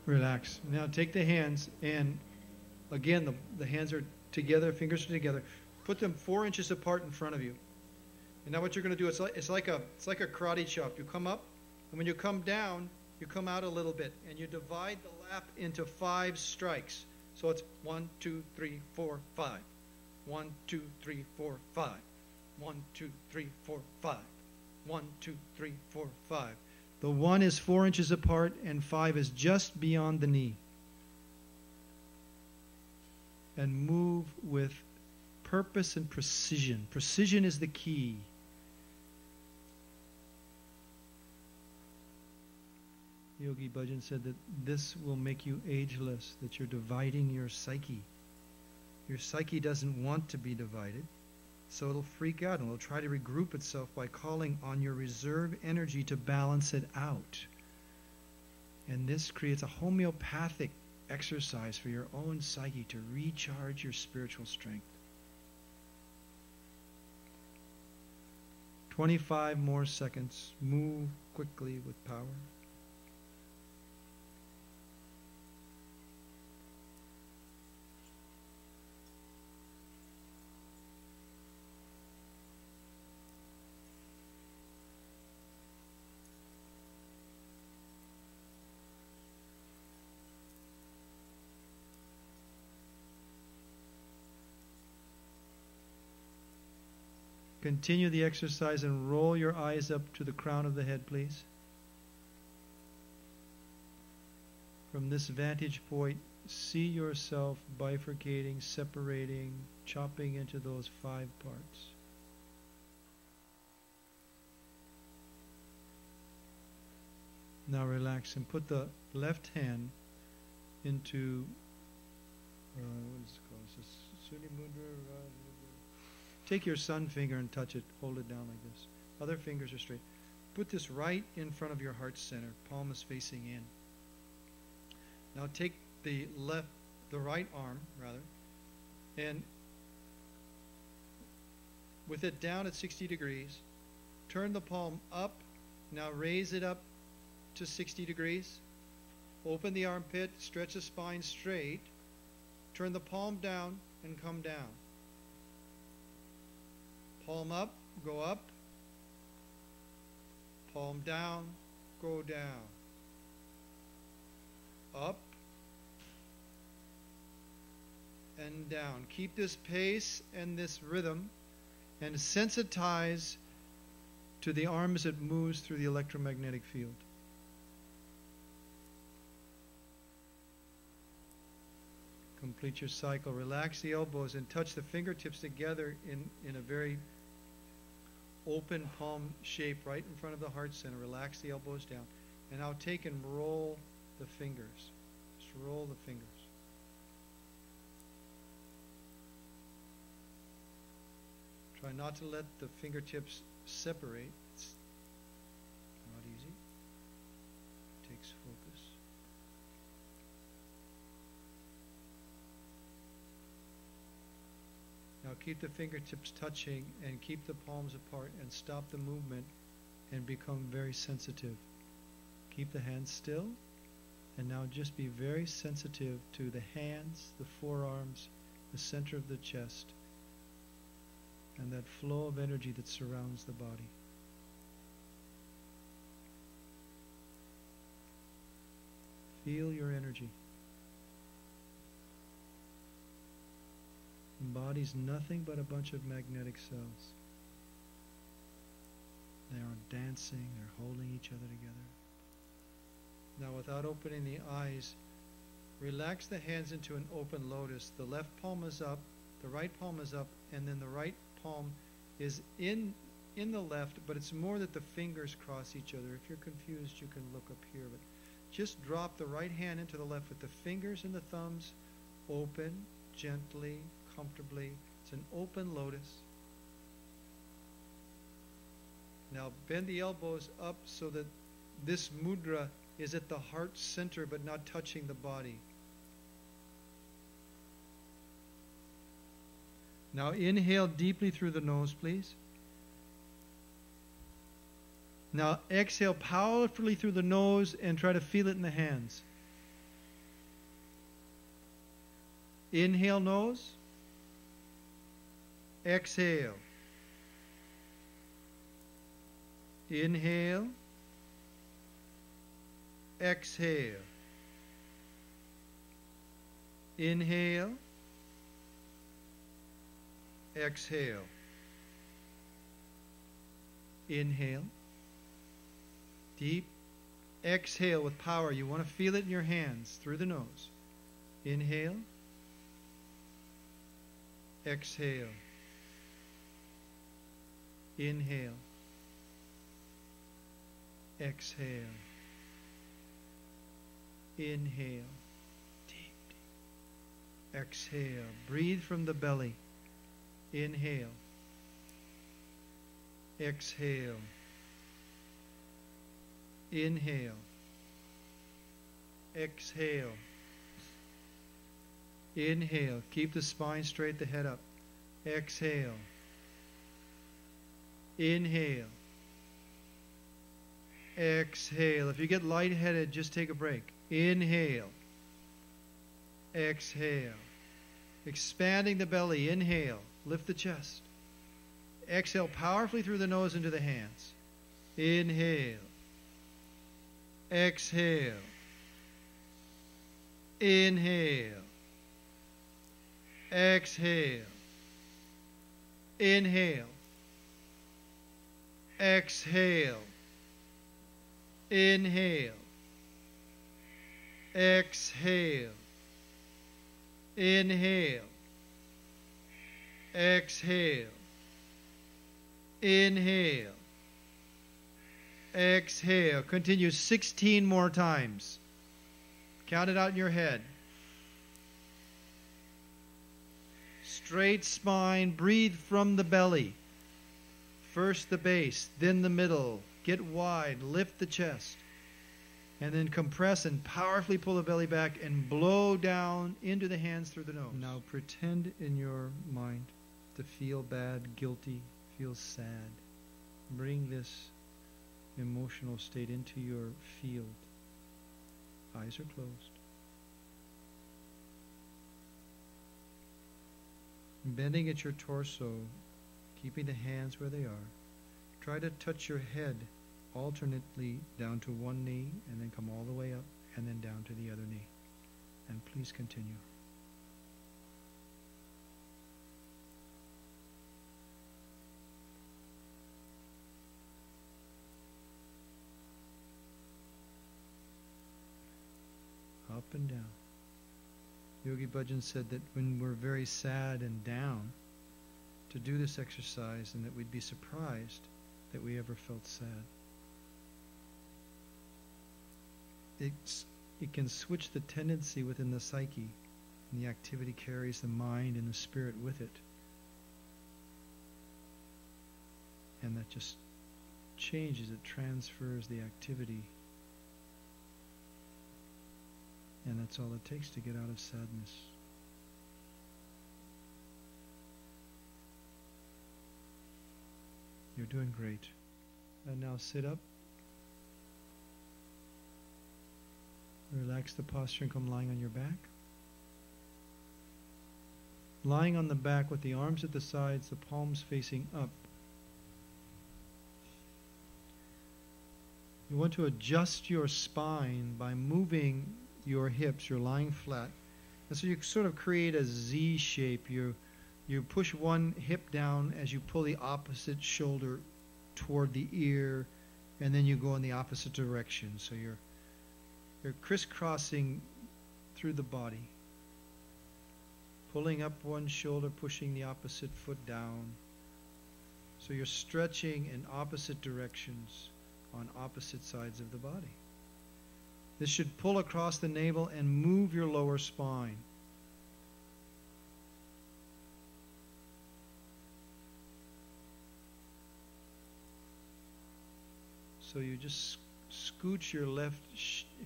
Relax. Now take the hands and again the hands are together, fingers are together. Put them 4 inches apart in front of you. And now what you're going to do, it's like a karate chop. You come up, and when you come down, you come out a little bit, and you divide the lap into 5 strikes. So it's 1, 2, 3, 4, 5. 1, 2, 3, 4, 5. 1, 2, 3, 4, 5. 1, 2, 3, 4, 5. The 1 is 4 inches apart, and 5 is just beyond the knee. And move with purpose and precision. Precision is the key. Yogi Bhajan said that this will make you ageless, that you're dividing your psyche. Your psyche doesn't want to be divided, so it'll freak out and it'll try to regroup itself by calling on your reserve energy to balance it out. And this creates a homeopathic exercise for your own psyche to recharge your spiritual strength. 25 more seconds. Move quickly with power. Continue the exercise and roll your eyes up to the crown of the head, please. From this vantage point, see yourself bifurcating, separating, chopping into those 5 parts. Now relax and put the left hand into, what is it called? Is this Suni Mudra? Take your sun finger and touch it. Hold it down like this. Other fingers are straight. Put this right in front of your heart center. Palm is facing in. Now take the right arm, and with it down at 60 degrees, turn the palm up. Now raise it up to 60 degrees. Open the armpit, stretch the spine straight. Turn the palm down and come down. Palm up, go up. Palm down, go down. up and down. Keep this pace and this rhythm, and sensitize to the arm as it moves through the electromagnetic field. Complete your cycle. Relax the elbows and touch the fingertips together in a very open palm shape right in front of the heart center. Relax the elbows down. And now take and roll the fingers. Just roll the fingers. Try not to let the fingertips separate. It's not easy. It takes focus. Now keep the fingertips touching and keep the palms apart and stop the movement and become very sensitive. Keep the hands still and now just be very sensitive to the hands, the forearms, the center of the chest, and that flow of energy that surrounds the body. Feel your energy. The body's nothing but a bunch of magnetic cells. They aren't dancing, they're holding each other together. Now, without opening the eyes, relax the hands into an open lotus. The left palm is up, the right palm is up, and then the right palm is in the left, but it's more that the fingers cross each other. If you're confused, you can look up here. But just drop the right hand into the left with the fingers and the thumbs open, gently, comfortably. It's an open lotus. Now bend the elbows up so that this mudra is at the heart center but not touching the body. Now inhale deeply through the nose, please. Now exhale powerfully through the nose and try to feel it in the hands. Inhale nose. Exhale. Inhale. Exhale. Inhale. Exhale. Inhale. Deep. Exhale with power. You want to feel it in your hands through the nose. Inhale. Exhale. Inhale. Exhale. Inhale. Deep, deep. Exhale. Breathe from the belly. Inhale. Exhale. Inhale. Exhale. Inhale. Keep the spine straight, the head up. Exhale. Inhale. Exhale. If you get lightheaded, just take a break. Inhale. Exhale. Expanding the belly. Inhale. Lift the chest. Exhale powerfully through the nose into the hands. Inhale. Exhale. Inhale. Exhale. Inhale. Exhale. Inhale. Exhale. Inhale. Exhale. Inhale. Exhale. Continue 16 more times. Count it out in your head. Straight spine. Breathe from the belly. First the base, then the middle. Get wide. Lift the chest. And then compress and powerfully pull the belly back and blow down into the hands through the nose. Now pretend in your mind to feel bad, guilty, feel sad. Bring this emotional state into your field. Eyes are closed. Bending at your torso, keeping the hands where they are. Try to touch your head alternately down to one knee and then come all the way up. and then down to the other knee. And please continue. Up and down. Yogi Bhajan said that when we're very sad and down, to do this exercise, and that we'd be surprised that we ever felt sad. It can switch the tendency within the psyche, and the activity carries the mind and the spirit with it. And that just changes, it transfers the activity. And that's all it takes to get out of sadness. You're doing great. And now sit up. Relax the posture and come lying on your back. Lying on the back with the arms at the sides, the palms facing up. You want to adjust your spine by moving your hips. You're lying flat. And so you sort of create a Z shape. You push one hip down as you pull the opposite shoulder toward the ear, and then you go in the opposite direction. So you're crisscrossing through the body. Pulling up one shoulder, pushing the opposite foot down. So you're stretching in opposite directions on opposite sides of the body. This should pull across the navel and move your lower spine. So you just scooch your left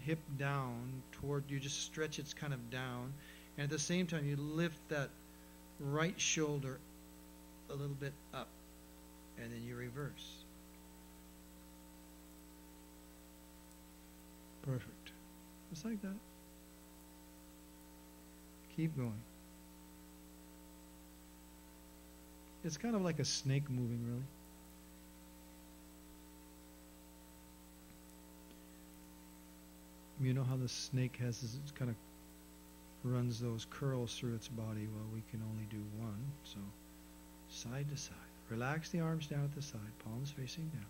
hip down toward, you just stretch it kind of down, and at the same time you lift that right shoulder a little bit up, and then you reverse. Perfect. Just like that. Keep going. It's kind of like a snake moving, really. You know how the snake has this, it kind of runs those curls through its body. Well, we can only do one. So side to side. Relax the arms down at the side, palms facing down.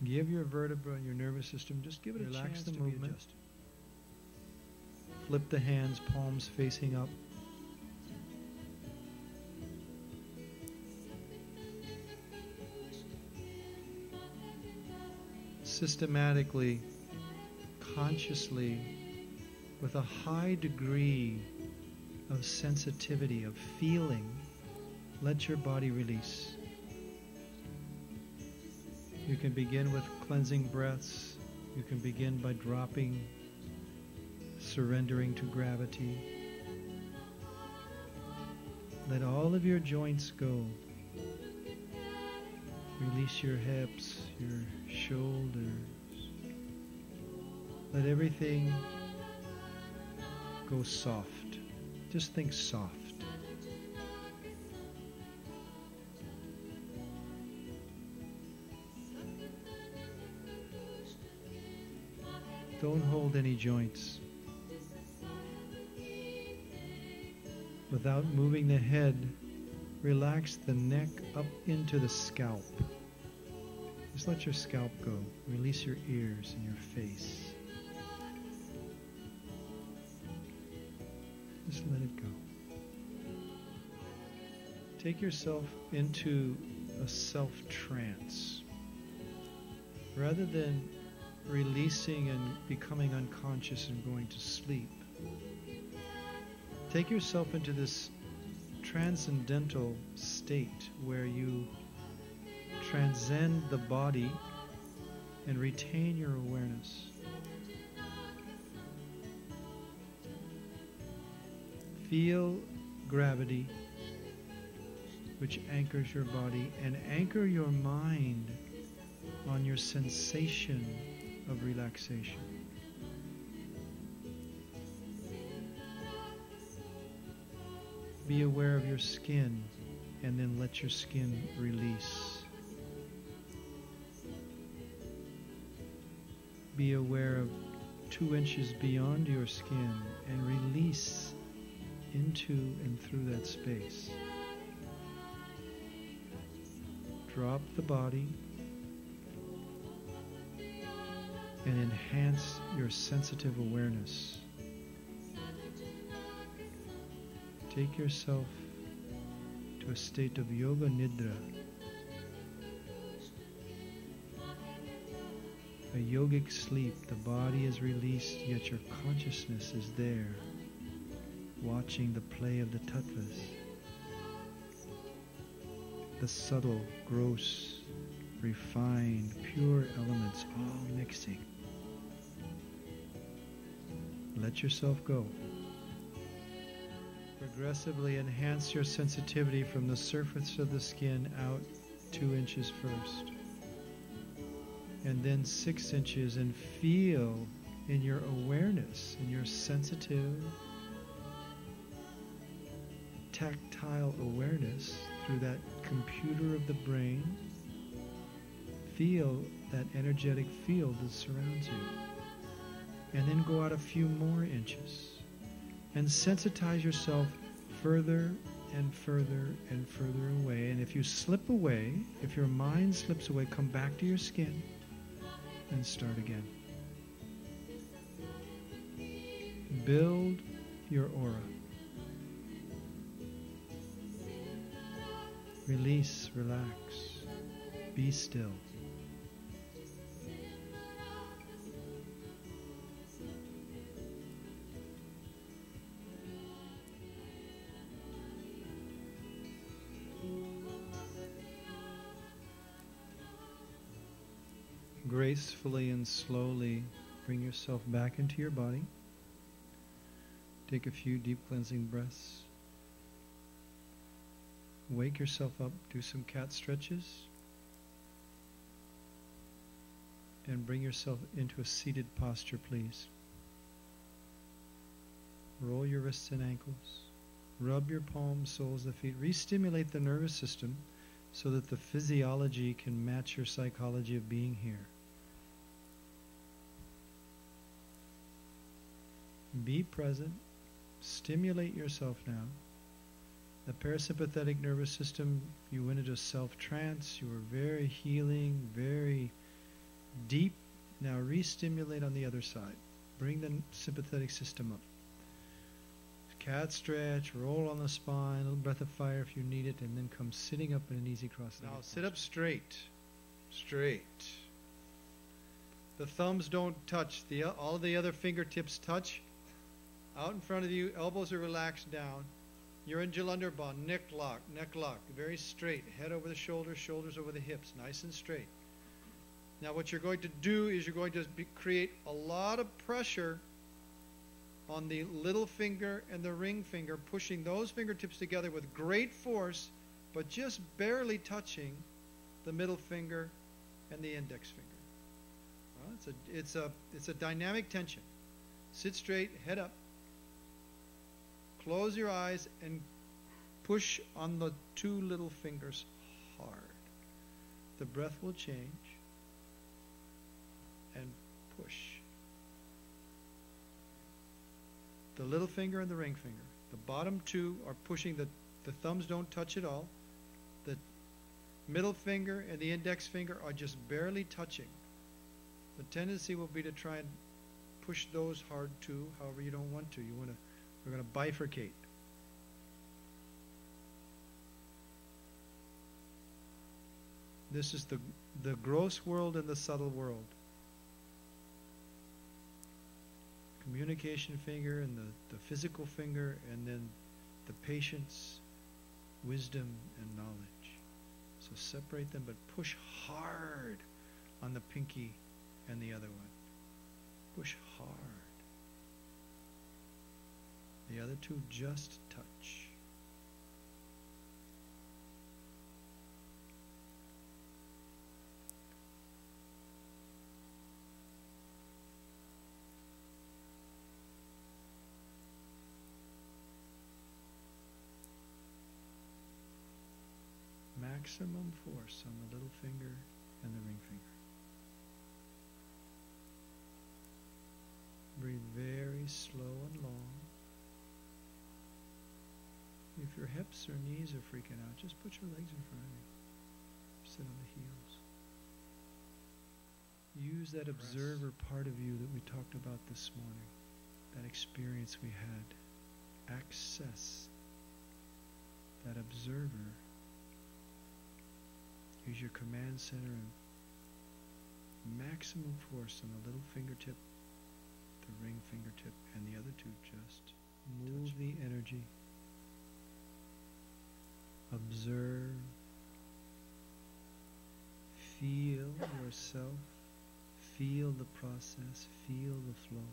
Give your vertebra and your nervous system, just give it a chance to be adjusted. Flip the hands, palms facing up. Systematically, consciously, with a high degree of sensitivity, of feeling, let your body release. You can begin with cleansing breaths. You can begin by dropping, surrendering to gravity. Let all of your joints go. Release your hips, your shoulders. Let everything go soft. Just think soft. Don't hold any joints. Without moving the head, relax the neck up into the scalp. Just let your scalp go. Release your ears and your face. Just let it go. Take yourself into a self-trance. Rather than releasing and becoming unconscious and going to sleep, take yourself into this transcendental state where you transcend the body and retain your awareness. Feel gravity, which anchors your body, and anchor your mind on your sensation of relaxation. Be aware of your skin, and then let your skin release. Be aware of 2 inches beyond your skin and release into and through that space. Drop the body and enhance your sensitive awareness. Take yourself to a state of yoga nidra, a yogic sleep. The body is released, yet your consciousness is there, watching the play of the tattvas, the subtle, gross, refined, pure elements all mixing. Let yourself go. Progressively enhance your sensitivity from the surface of the skin out 2 inches first, and then 6 inches, and feel in your awareness, in your sensitive, tactile awareness through that computer of the brain, feel that energetic field that surrounds you, and then go out a few more inches and sensitize yourself further and further and further away. And if you slip away, if your mind slips away, come back to your skin and start again. Build your aura. Release, relax, be still. Gracefully and slowly bring yourself back into your body. Take a few deep cleansing breaths. Wake yourself up, do some cat stretches, and bring yourself into a seated posture, please. Roll your wrists and ankles. Rub your palms, soles of the feet. Re-stimulate the nervous system so that the physiology can match your psychology of being here. Be present. Stimulate yourself now. The parasympathetic nervous system, you went into self-trance. You were very healing, very deep. Now re-stimulate on the other side. Bring the sympathetic system up. Cat stretch, roll on the spine, a little breath of fire if you need it, and then come sitting up in an easy cross-legged Now posture. sit up straight. Straight. The thumbs don't touch. All of the other fingertips touch. Out in front of you, elbows are relaxed down. You're in Jalandhar, neck lock, very straight. Head over the shoulders, shoulders over the hips, nice and straight. Now what you're going to do is you're going to create a lot of pressure on the little finger and the ring finger, pushing those fingertips together with great force, but just barely touching the middle finger and the index finger. Well, it's a dynamic tension. Sit straight, head up. Close your eyes and push on the 2 little fingers hard. The breath will change. And push. The little finger and the ring finger. The bottom 2 are pushing. The thumbs don't touch at all. The middle finger and the index finger are just barely touching. The tendency will be to try and push those hard too. However, you don't want to. We're going to bifurcate. This is the gross world and the subtle world. Communication finger and the physical finger, and then the patience, wisdom, and knowledge. So separate them, but push hard on the pinky and the other one. Push hard. The other 2 just touch. maximum force on the little finger and the ring finger. Breathe very slow and long. If your hips or knees are freaking out, just put your legs in front of you. Sit on the heels. Use that observer part of you that we talked about this morning, that experience we had. Access that observer. Use your command center and maximum force on the little fingertip, the ring fingertip, and the other two. Just move the energy. Observe. Feel yourself. Feel the process. Feel the flow.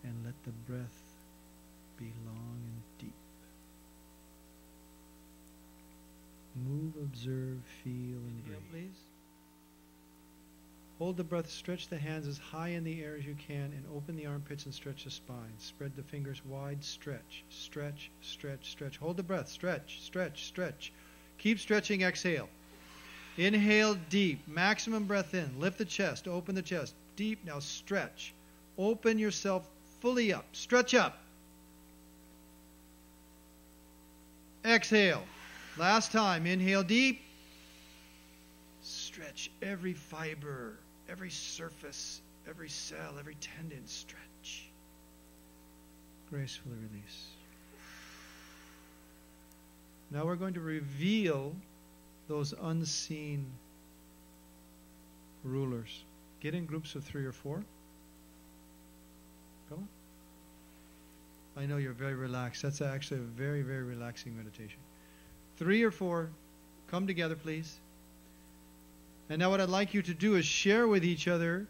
And let the breath be long and deep. Move, observe, feel, and breathe. Please. Hold the breath. Stretch the hands as high in the air as you can and open the armpits and stretch the spine. Spread the fingers wide. Stretch, stretch, stretch, stretch. Hold the breath. Stretch, stretch, stretch. Keep stretching. Exhale. Inhale deep. Maximum breath in. Lift the chest. Open the chest. Deep. Now stretch. Open yourself fully up. Stretch up. Exhale. Last time. Inhale deep. Stretch every fiber, every surface, every cell, every tendon. Stretch. Gracefully release. Now we're going to reveal those unseen rulers. Get in groups of 3 or 4. Come on. I know you're very relaxed. That's actually a very, very relaxing meditation. 3 or 4, come together, please. And now what I'd like you to do is share with each other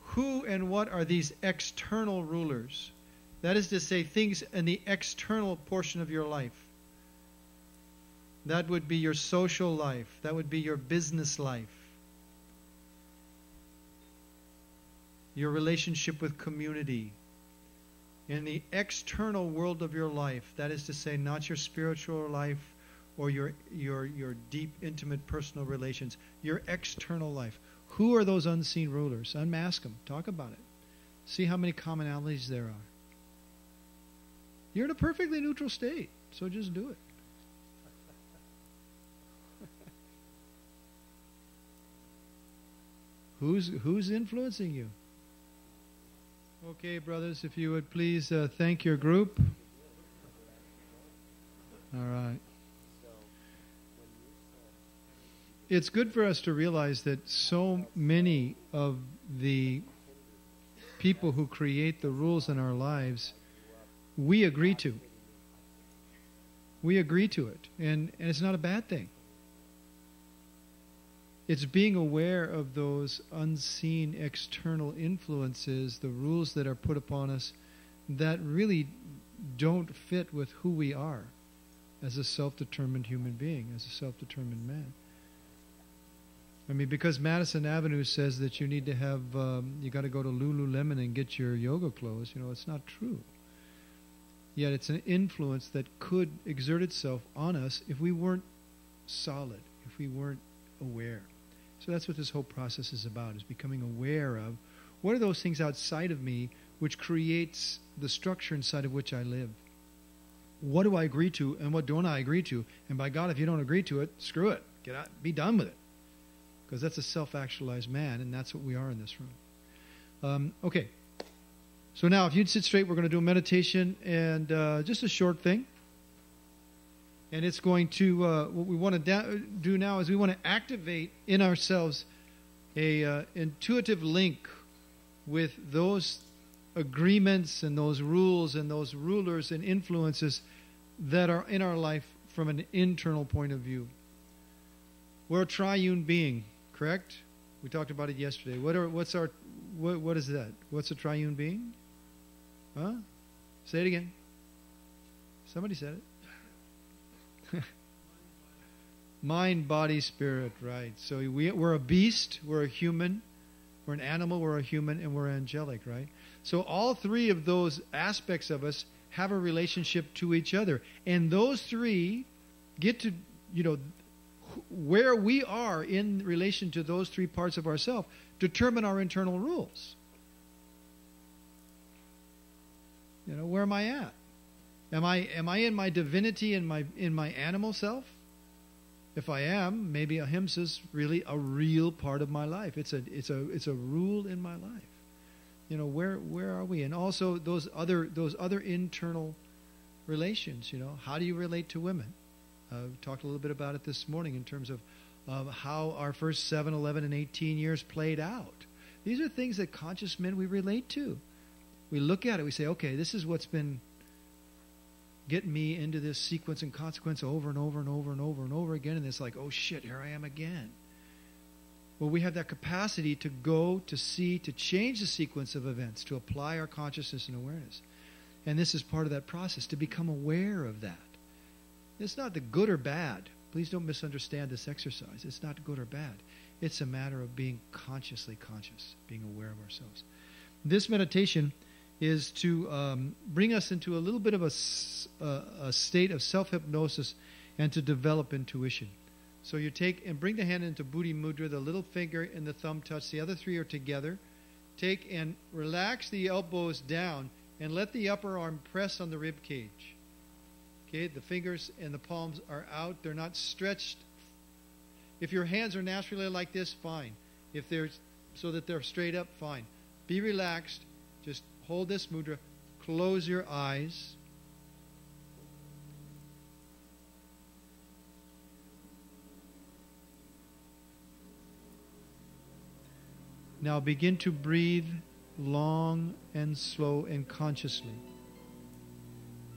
who and what are these external rulers. That is to say, things in the external portion of your life. That would be your social life. That would be your business life. Your relationship with community. In the external world of your life, that is to say, not your spiritual life or your deep, intimate, personal relations, your external life. Who are those unseen rulers? Unmask them. Talk about it. See how many commonalities there are. You're in a perfectly neutral state, so just do it. Who's influencing you? Okay, brothers, if you would please thank your group. All right. It's good for us to realize that so many of the people who create the rules in our lives, we agree to. We agree to it, and it's not a bad thing. It's being aware of those unseen external influences, the rules that are put upon us that really don't fit with who we are as a self-determined human being, as a self-determined man. I mean, because Madison Avenue says that you need to have, you got to go to Lululemon and get your yoga clothes, it's not true. Yet it's an influence that could exert itself on us if we weren't solid, if we weren't aware. So that's what this whole process is about, is becoming aware of what are those things outside of me which creates the structure inside of which I live. What do I agree to and what don't I agree to? And by God, if you don't agree to it, screw it. Get out, be done with it. Because that's a self-actualized man, and that's what we are in this room. Okay. So now, if you'd sit straight, we're going to do a meditation, and just a short thing. And it's going to, what we want to do now is we want to activate in ourselves a intuitive link with those agreements and those rules and those rulers and influences that are in our life from an internal point of view. We're a triune being, correct? We talked about it yesterday. What is that? What's a triune being? Huh? Say it again. Somebody said it. Mind, body, spirit, right. So we're a beast, we're a human, we're an animal, we're a human, and we're angelic, right? So all 3 of those aspects of us have a relationship to each other. And those 3 get to, where we are in relation to those three parts of ourself, determine our internal rules. Where am I at? Am I in my divinity in my animal self? If I am, maybe ahimsa is really a real part of my life. It's a rule in my life. Where are we? And also those other internal relations. How do you relate to women? We talked a little bit about it this morning in terms of how our first 7, 11, and 18 years played out. These are things that conscious men we relate to. We look at it, we say, okay, this is what's been getting me into this sequence and consequence over and over and over and over and over again, and it's like, oh shit, here I am again. Well, we have that capacity to go, to see, to change the sequence of events, to apply our consciousness and awareness. And this is part of that process, to become aware of that. It's not the good or bad. Please don't misunderstand this exercise. It's not good or bad. It's a matter of being consciously conscious, being aware of ourselves. This meditation is to bring us into a little bit of a state of self-hypnosis and to develop intuition. So you take and bring the hand into Buddhi Mudra, the little finger and the thumb touch, the other three are together. Take and relax the elbows down and let the upper arm press on the rib cage. Okay, the fingers and the palms are out, they're not stretched. If your hands are naturally like this, fine. If they're so that they're straight up, fine. Be relaxed, just hold this mudra, close your eyes. Now begin to breathe long and slow and consciously.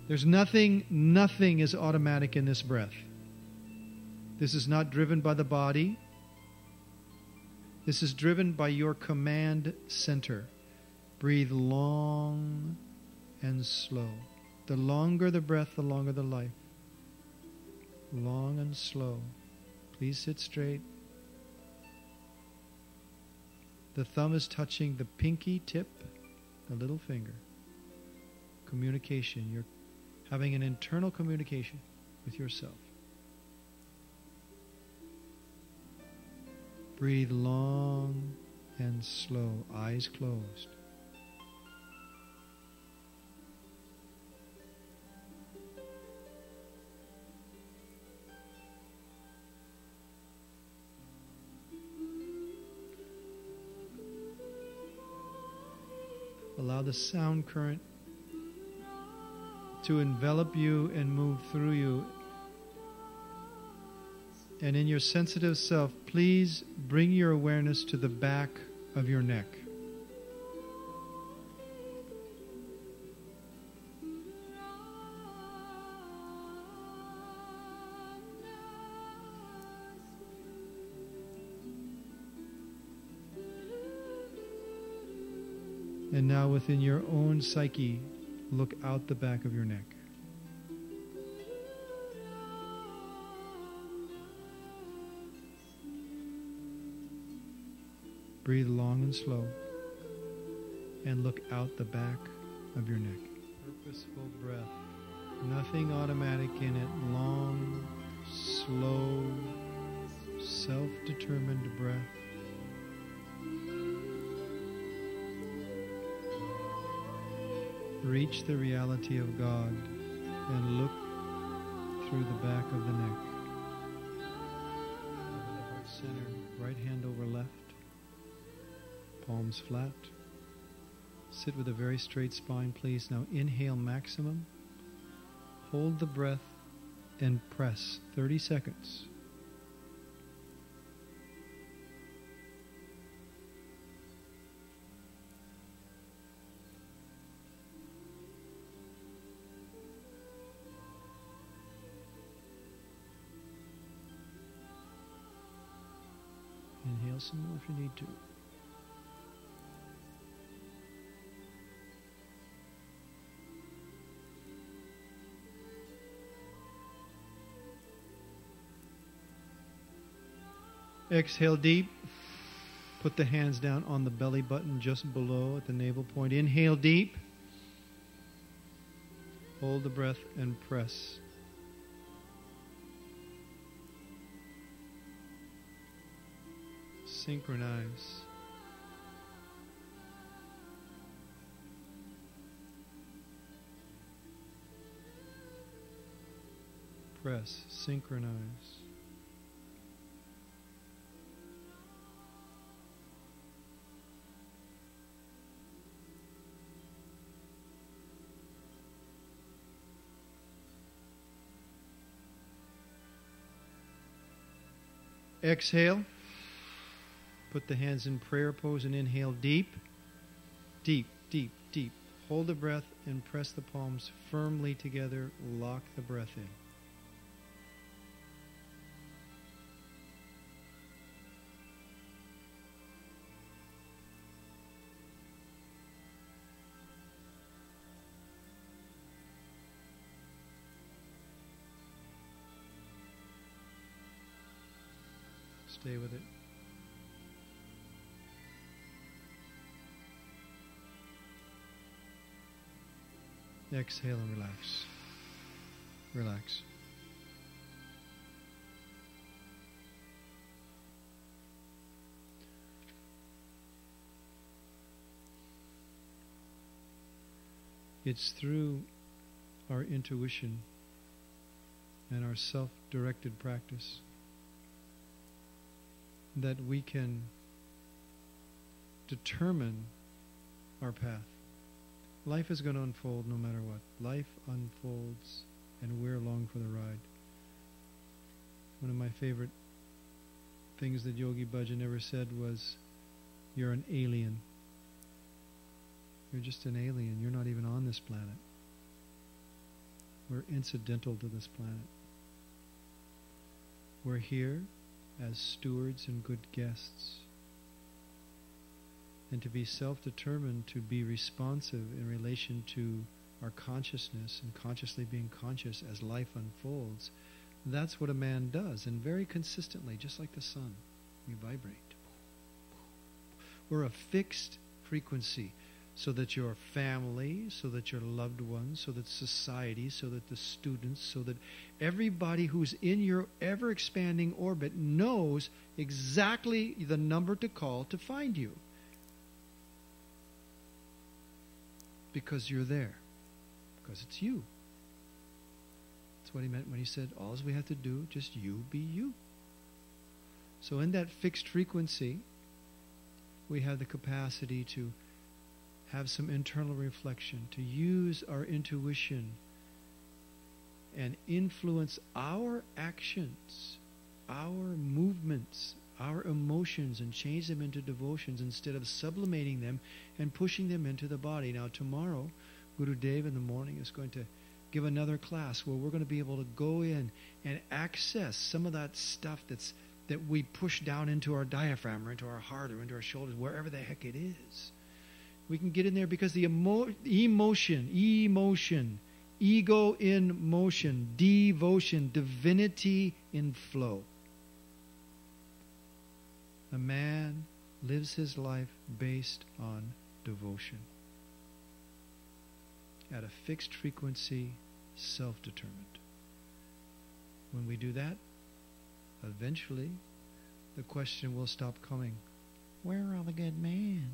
There's nothing is automatic in this breath. This is not driven by the body. This is driven by your command center. Breathe long and slow. The longer the breath, the longer the life. Long and slow. Please sit straight. The thumb is touching the pinky tip, the little finger. Communication. You're having an internal communication with yourself. Breathe long and slow, eyes closed. Allow the sound current to envelop you and move through you. And in your sensitive self, please bring your awareness to the back of your neck. And now within your own psyche, look out the back of your neck. Breathe long and slow and look out the back of your neck. Purposeful breath. Nothing automatic in it. Long, slow, self-determined breath. Reach the reality of God and look through the back of the neck. Heart center, right hand over left, palms flat. Sit with a very straight spine, please. Now inhale maximum. Hold the breath and press 30 seconds. Inhale some more if you need to. Exhale deep. Put the hands down on the belly button just below at the navel point. Inhale deep. Hold the breath and press. Synchronize. Press. Synchronize. Exhale. Put the hands in prayer pose and inhale deep, deep, deep, deep. Hold the breath and press the palms firmly together. Lock the breath in. Stay with it. Exhale and relax. Relax. It's through our intuition and our self-directed practice that we can determine our path. Life is going to unfold no matter what. Life unfolds and we're along for the ride. One of my favorite things that Yogi Bhajan ever said was, you're an alien. You're just an alien. You're not even on this planet. We're incidental to this planet. We're here as stewards and good guests. And to be self-determined, to be responsive in relation to our consciousness and consciously being conscious as life unfolds, that's what a man does. And very consistently, just like the sun, we vibrate. We're a fixed frequency, so that your family, so that your loved ones, so that society, so that the students, so that everybody who's in your ever-expanding orbit knows exactly the number to call to find you. Because you're there. Because it's you. That's what he meant when he said, all we have to do, just you be you. So in that fixed frequency, we have the capacity to have some internal reflection, to use our intuition and influence our actions, our movements, our emotions, and change them into devotions instead of sublimating them and pushing them into the body. Now tomorrow, Guru Dev in the morning is going to give another class where we're going to be able to go in and access some of that stuff that we push down into our diaphragm or into our heart or into our shoulders, wherever the heck it is. We can get in there because the emotion, ego in motion, devotion, divinity in flow. A man lives his life based on devotion. At a fixed frequency, self-determined. When we do that, eventually the question will stop coming, where are all the good men?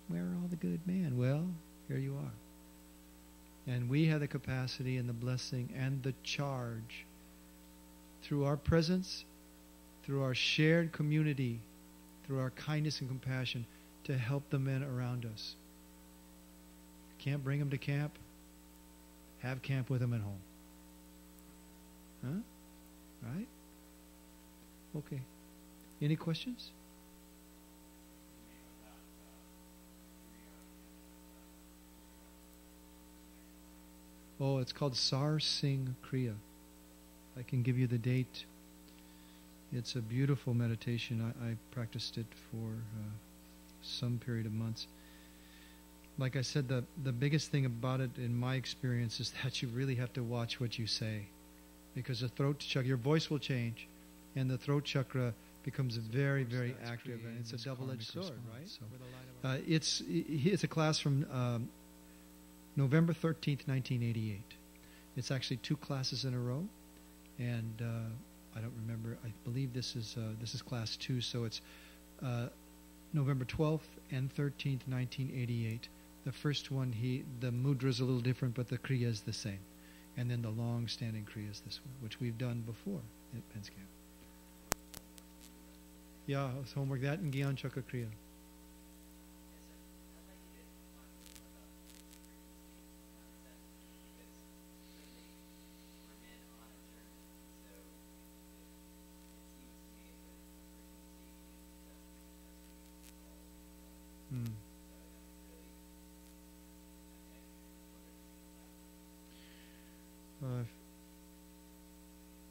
Where are all the good men? Well, here you are. And we have the capacity and the blessing and the charge through our presence, through our shared community, through our kindness and compassion to help the men around us. Can't bring them to camp? Have camp with them at home. Huh? Right? Okay. Any questions? Oh, it's called Sar Singh Kriya. I can give you the date. It's a beautiful meditation. I practiced it for some period of months. Like I said, the biggest thing about it in my experience is that you really have to watch what you say. Because the throat chakra, your voice will change, and the throat chakra becomes very, very active, and it's a double-edged sword, right? So, it's a class from November 13th, 1988. It's actually 2 classes in a row, and I don't remember. I believe this is class 2, so it's November 12th and 13th, 1988. The first one, the mudra is a little different, but the kriya is the same. And then the long-standing kriya is this one, which we've done before at Penn Camp. Yeah, it's homework, that and Gyan Chakra Kriya.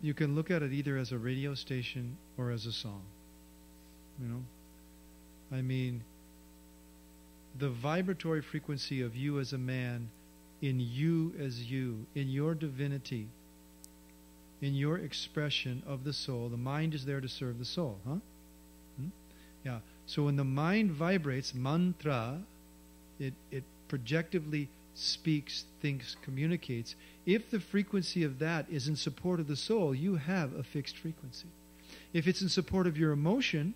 You can look at it either as a radio station or as a song. You know? I mean, the vibratory frequency of you as a man, in you as you, in your divinity, in your expression of the soul. The mind is there to serve the soul, huh? Yeah. So when the mind vibrates, mantra, it projectively speaks, thinks, communicates. If the frequency of that is in support of the soul, you have a fixed frequency. If it's in support of your emotion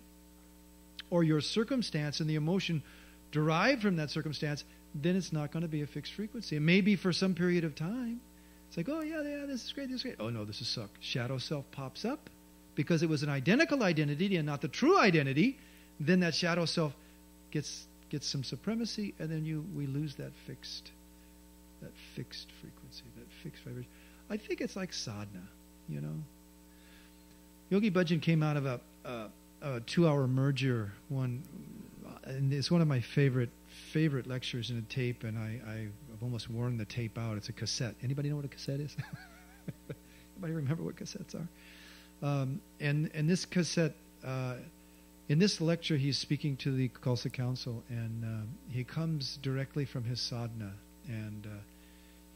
or your circumstance and the emotion derived from that circumstance, then it's not going to be a fixed frequency. It may be for some period of time. It's like, oh, yeah, this is great, this is great. Oh, no, this is suck. Shadow self pops up because it was an identical identity and not the true identity. Then that shadow self gets some supremacy, and then we lose that fixed frequency, that fixed vibration. I think it's like sadhana, you know. Yogi Bhajan came out of a 2-hour merger one, and it's one of my favorite lectures in a tape, and I've almost worn the tape out. It's a cassette. Anybody know what a cassette is? Anybody remember what cassettes are? And this cassette, in this lecture, he's speaking to the Khalsa Council, and he comes directly from his sadhana, and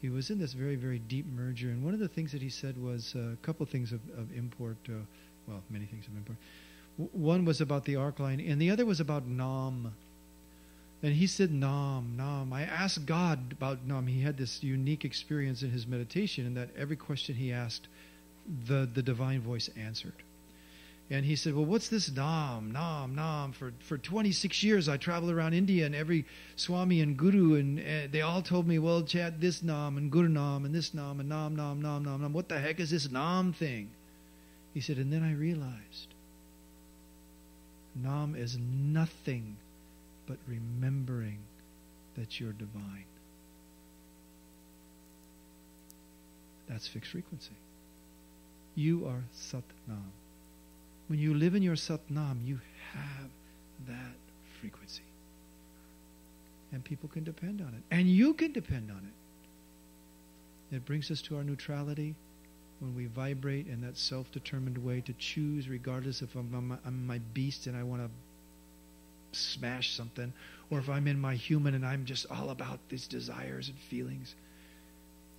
he was in this very, very deep merger. And one of the things that he said was a couple of things of import, well, many things of import. One was about the arc line, and the other was about Nam. And he said, Nam, Nam. I asked God about Nam. He had this unique experience in his meditation, in that every question he asked, the divine voice answered. And he said, well, what's this Nam, Nam, Nam? For 26 years I traveled around India, and every Swami and Guru, and they all told me, well, chant this Nam, and Guru Nam, and this Nam, and Nam, Nam, Nam, Nam, Nam. What the heck is this Nam thing? He said, and then I realized Nam is nothing but remembering that you're divine. That's fixed frequency. You are Sat Nam. When you live in your Sat Nam, you have that frequency. And people can depend on it. And you can depend on it. It brings us to our neutrality when we vibrate in that self-determined way to choose, regardless if I'm my beast and I want to smash something, or if I'm in my human and I'm just all about these desires and feelings,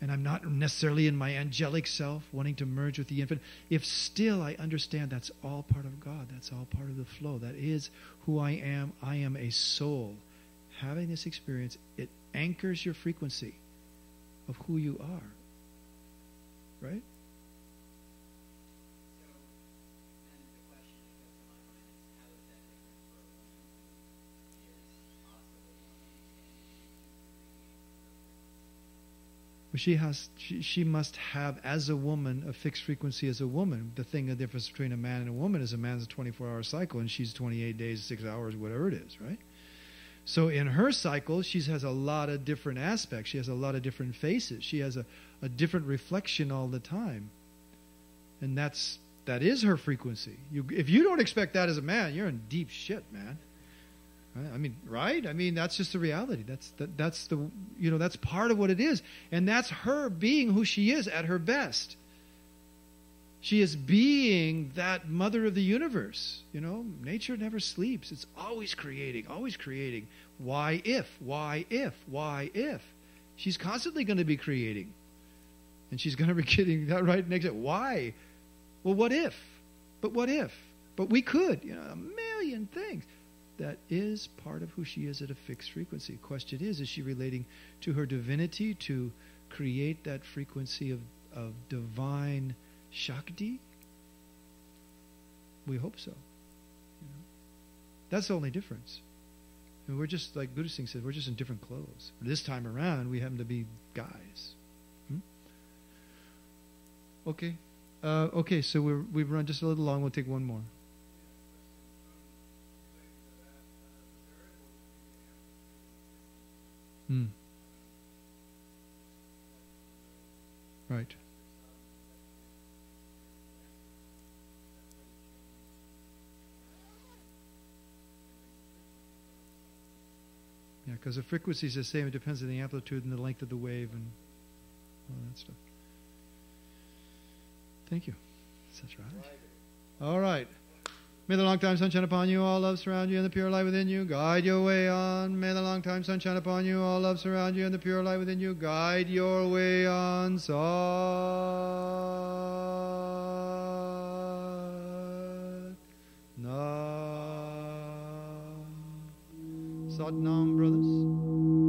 and I'm not necessarily in my angelic self wanting to merge with the infinite. If still I understand that's all part of God, that's all part of the flow, that is who I am a soul. Having this experience, it anchors your frequency of who you are. Right? She must have, as a woman, a fixed frequency as a woman. The difference between a man and a woman is a man's a 24-hour cycle, and she's 28 days, 6 hours, whatever it is, right? So in her cycle, she has a lot of different aspects. She has a lot of different faces. She has a different reflection all the time. And that is her frequency. If you don't expect that as a man, you're in deep shit, man. I mean, right? I mean, that's just the reality. That's that's part of what it is. And that's her being who she is at her best. She is being that mother of the universe. You know, nature never sleeps. It's always creating, always creating. Why if? Why if? Why if? She's constantly going to be creating. And she's going to be getting that right next to it. Why? Well, what if? But what if? But we could. You know, a million things. That is part of who she is at a fixed frequency. Question is she relating to her divinity to create that frequency of divine Shakti? We hope so. That's the only difference. And we're just, like Buddha Singh said, we're just in different clothes. This time around, we happen to be guys. Okay. Okay, so we've run just a little long. We'll take one more. Right. Yeah, because the frequency is the same. It depends on the amplitude and the length of the wave and all that stuff. Thank you. That's right. All right. May the long time sunshine upon you, all love surround you, and the pure light within you guide your way on. May the long time sunshine upon you, all love surround you, and the pure light within you guide your way on. Sat Nam. Sat Nam, brothers.